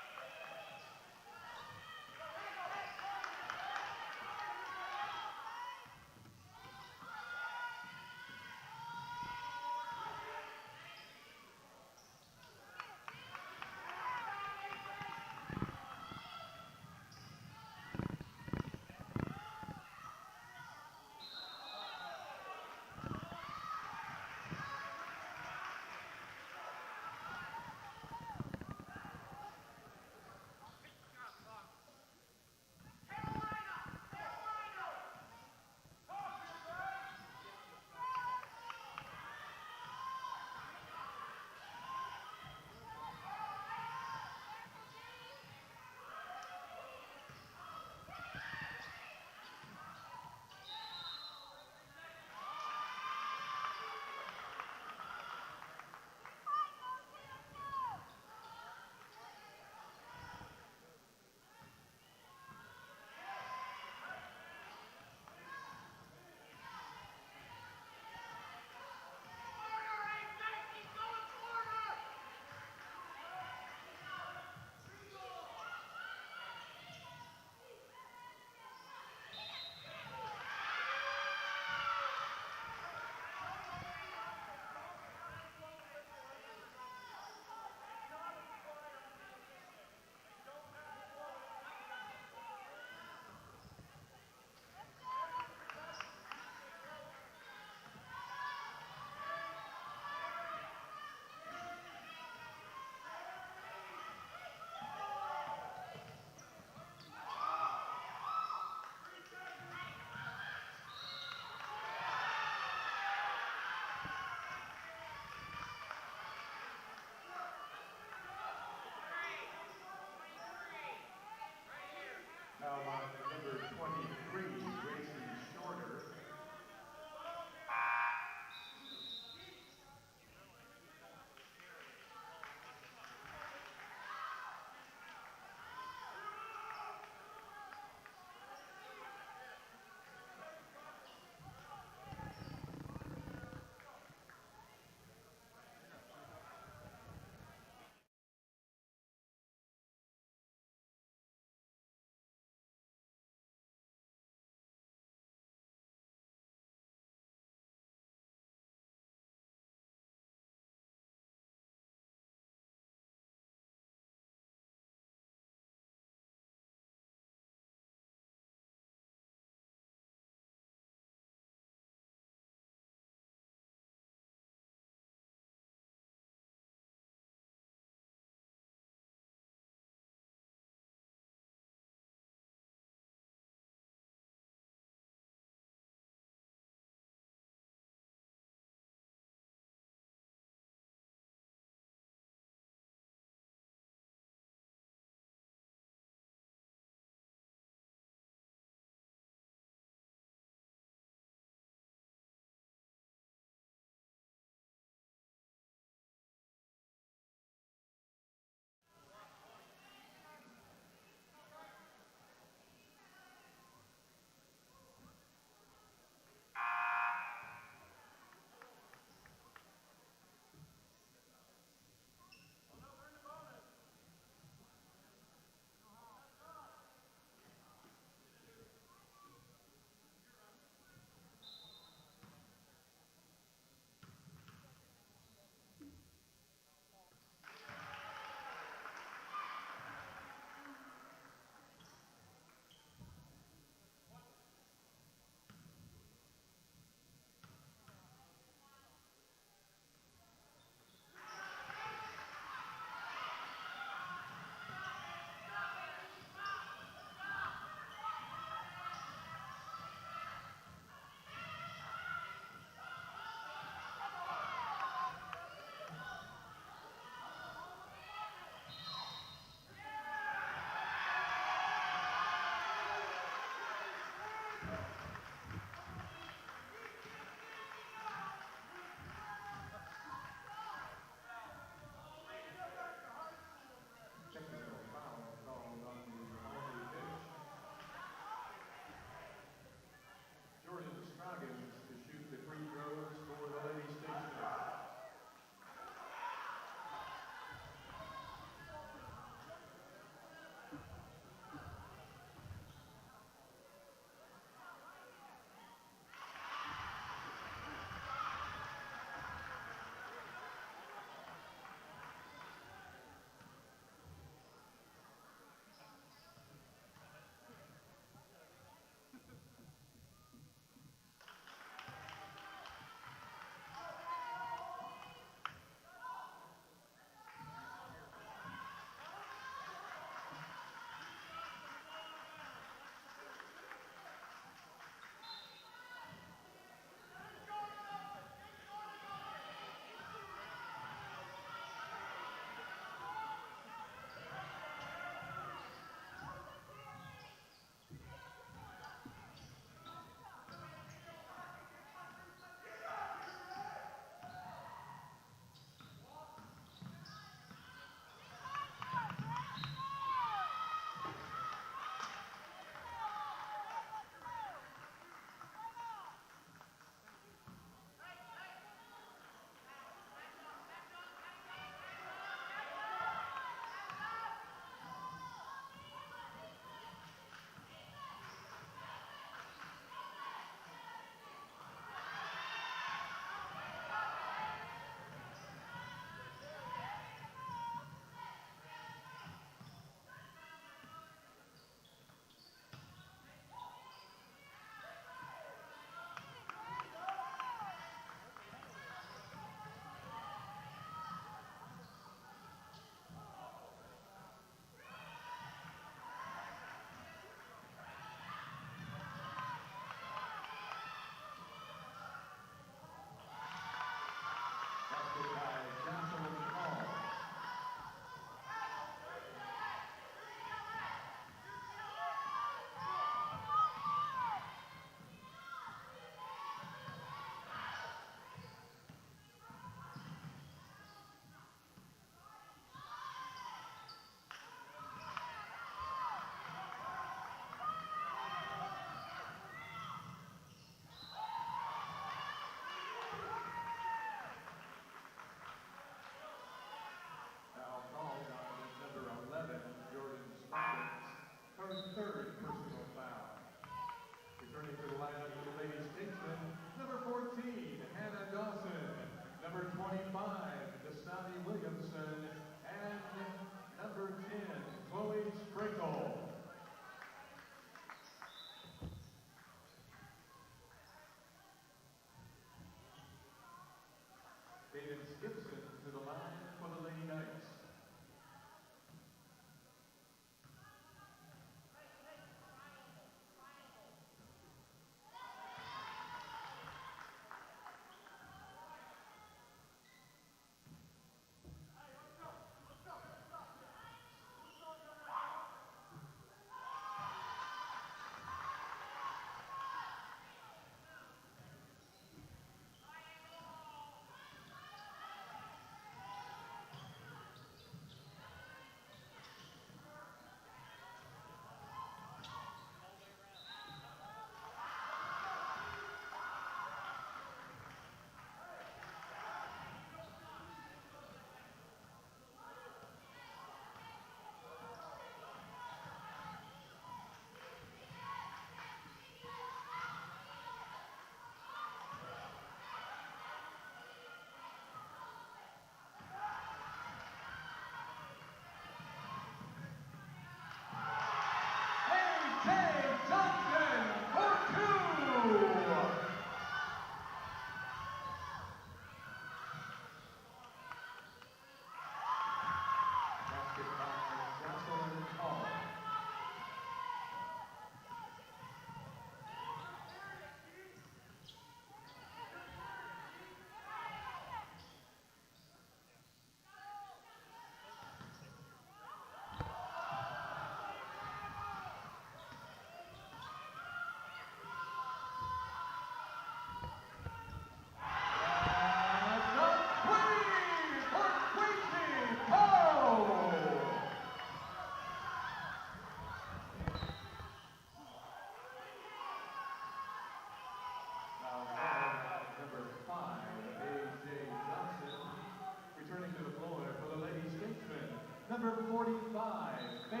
Number 45, Faith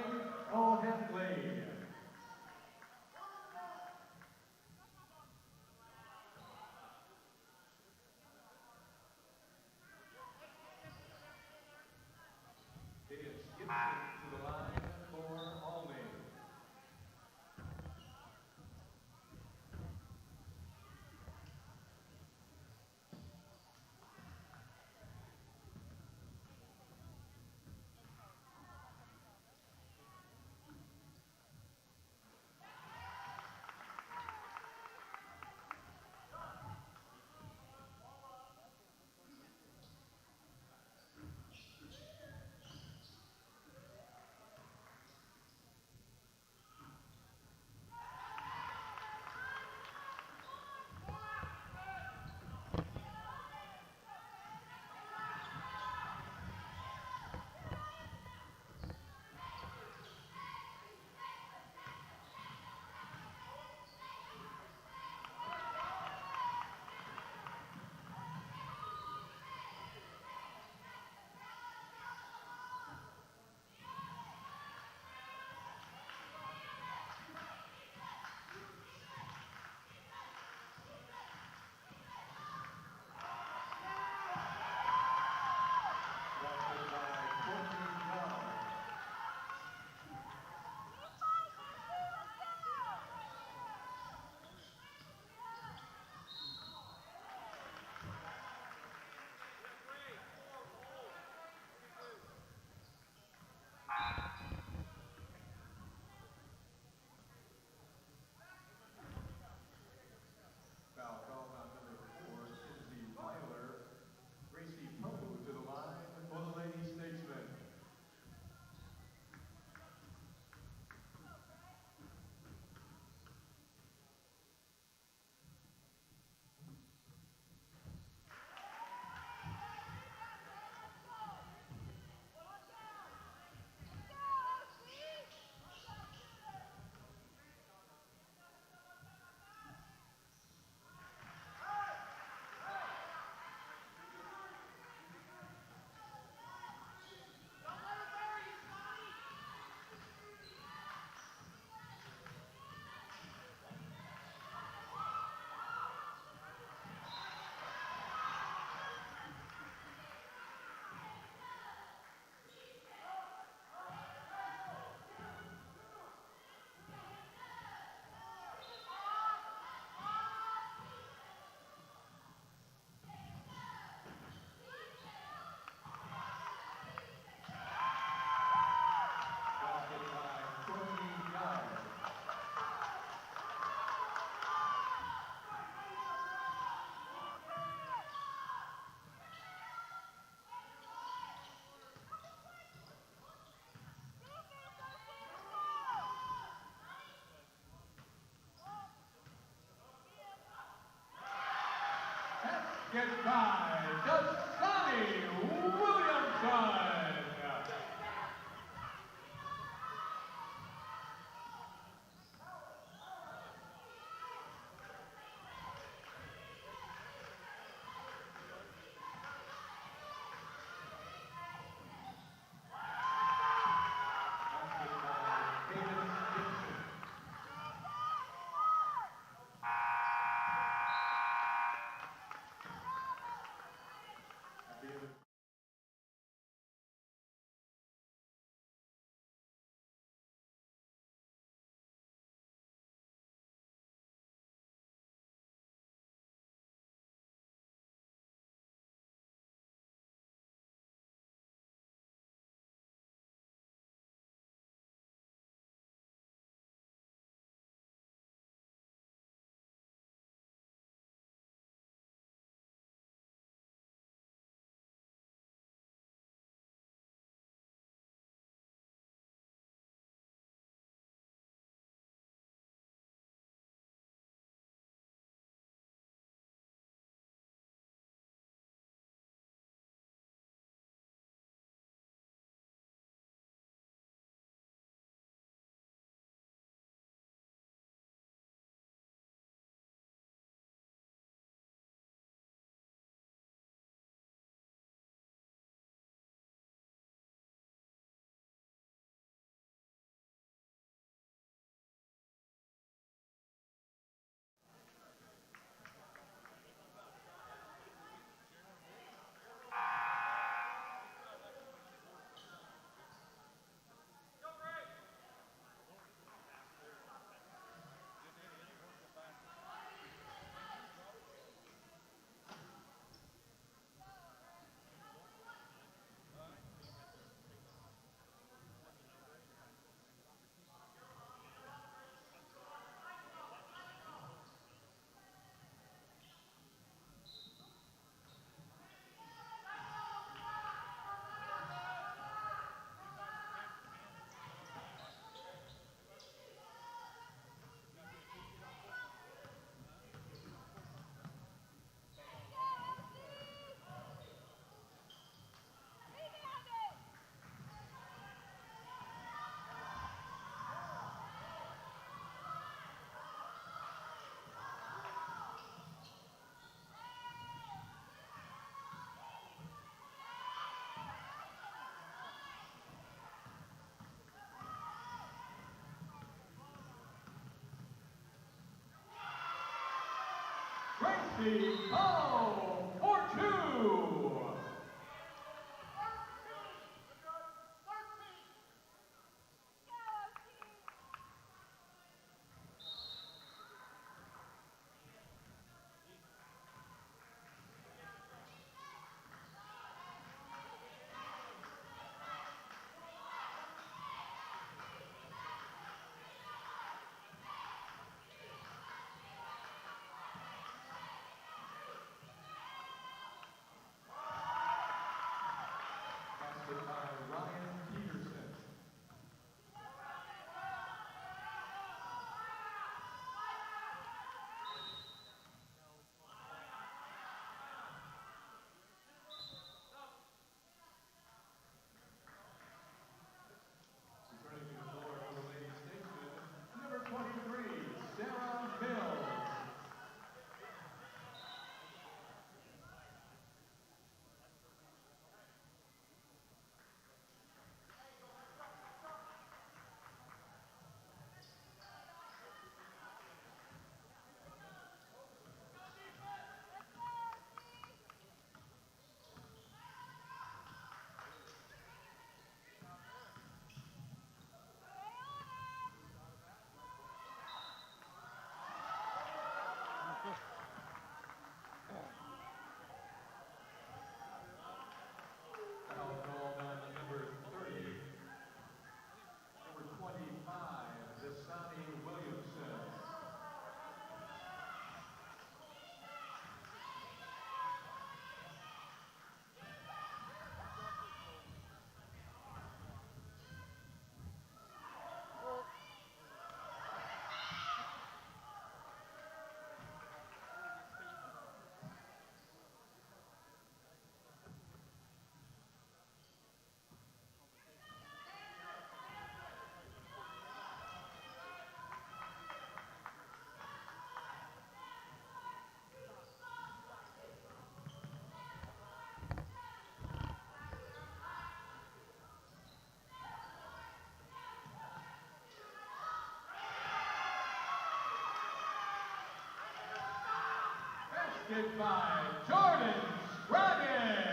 O'Henley. It is Gibson to the line for Alney. Goodbye, Johnny Williamson. Rusty Cole for 2. Basket by Ryan Peterson. Returning to the floor for the ladies' statesman, number 23, Sarah Mills. Foul called on number 30. Number 25, Dasani Williamson. Basket by Jordan Scroggins.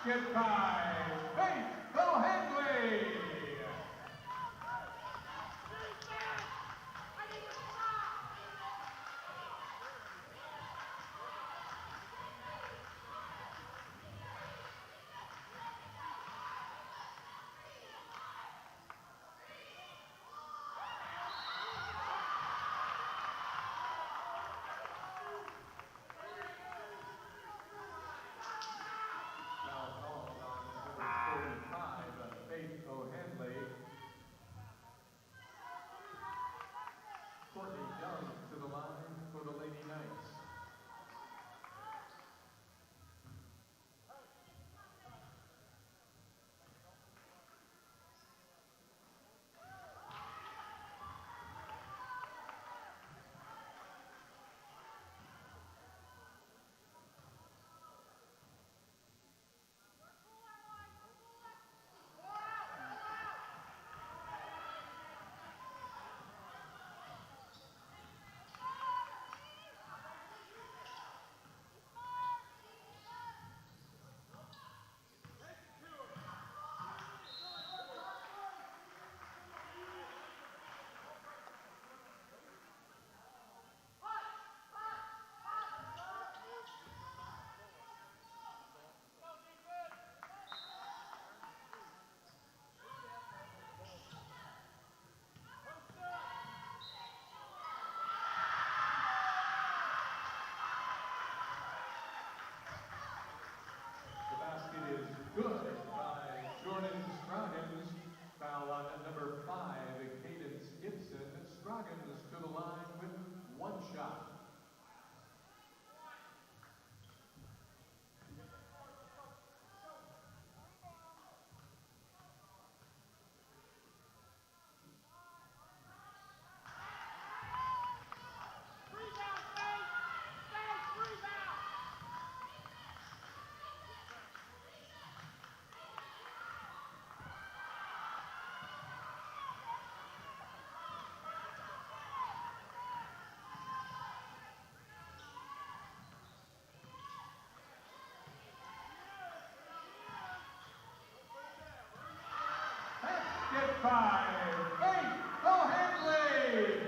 Basket by Faith O'Henley. Foul called on number 45, Faith O'Henley. Courtney Young to the line for the Lady Knights. The basket is good by Jordan Scroggins. Foul on number 5, Cadence Gibson. Scroggins to the line with one shot. Basket by Faith O'Henley.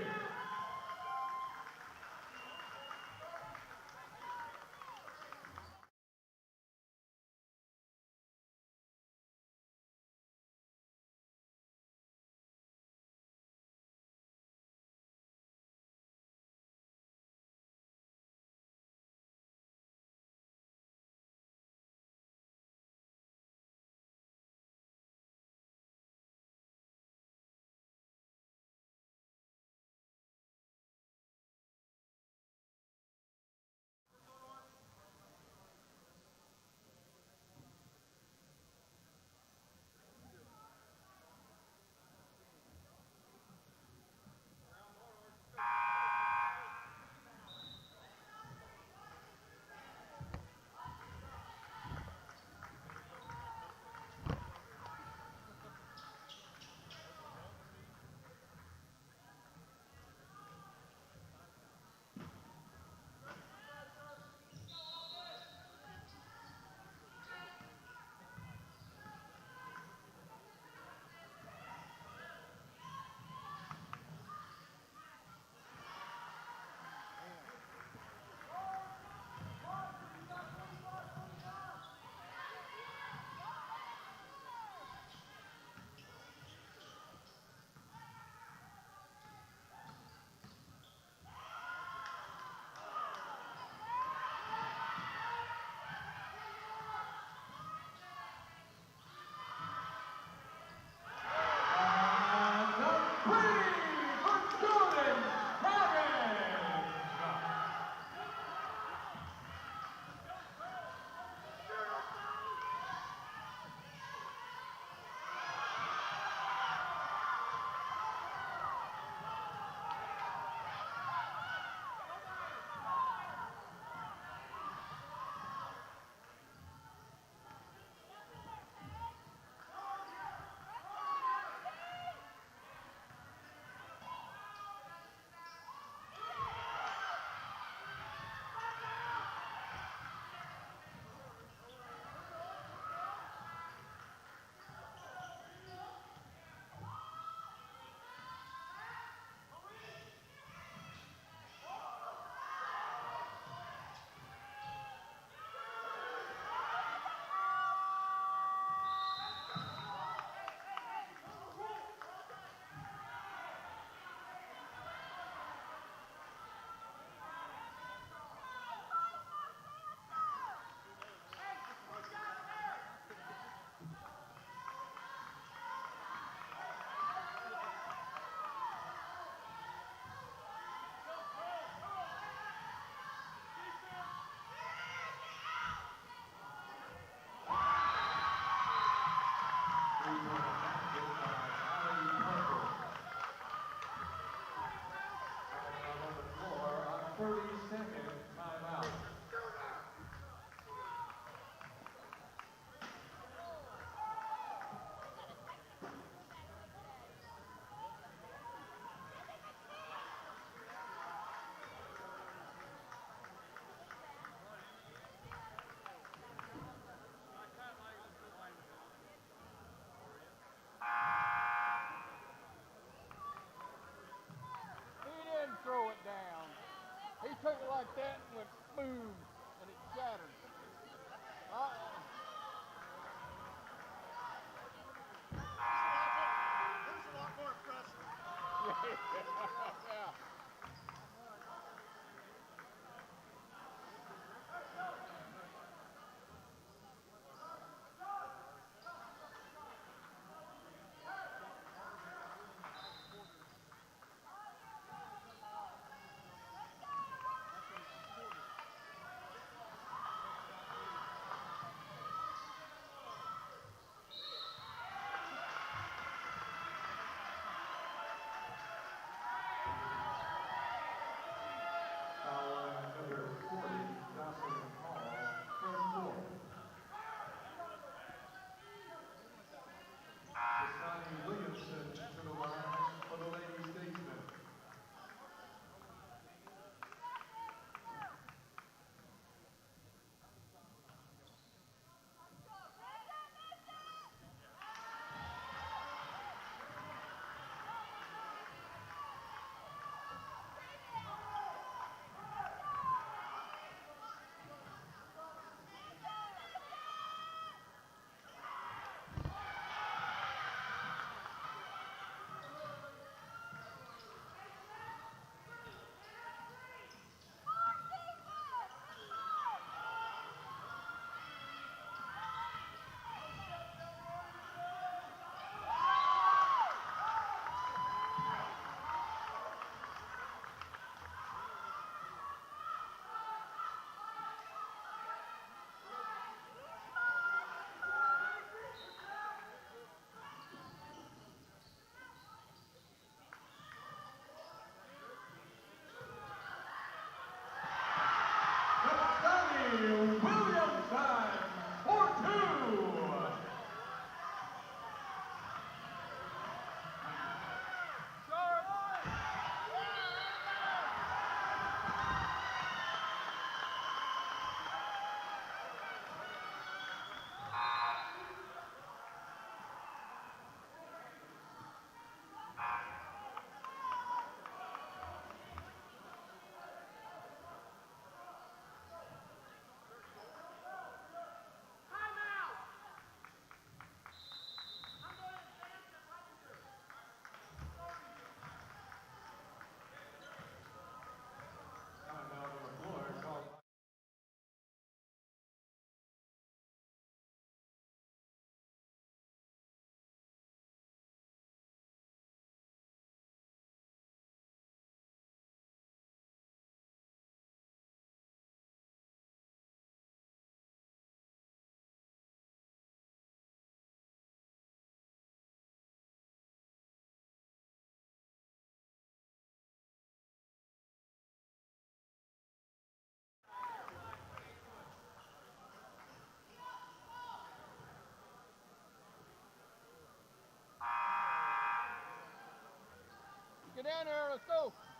30-second timeout. Throw it down. He took it like that and went boom, and it shattered. There's a lot more pressure. Yeah. Williamson to the line for the Lady Statesman. Williamson for 2. Get down there, let's go.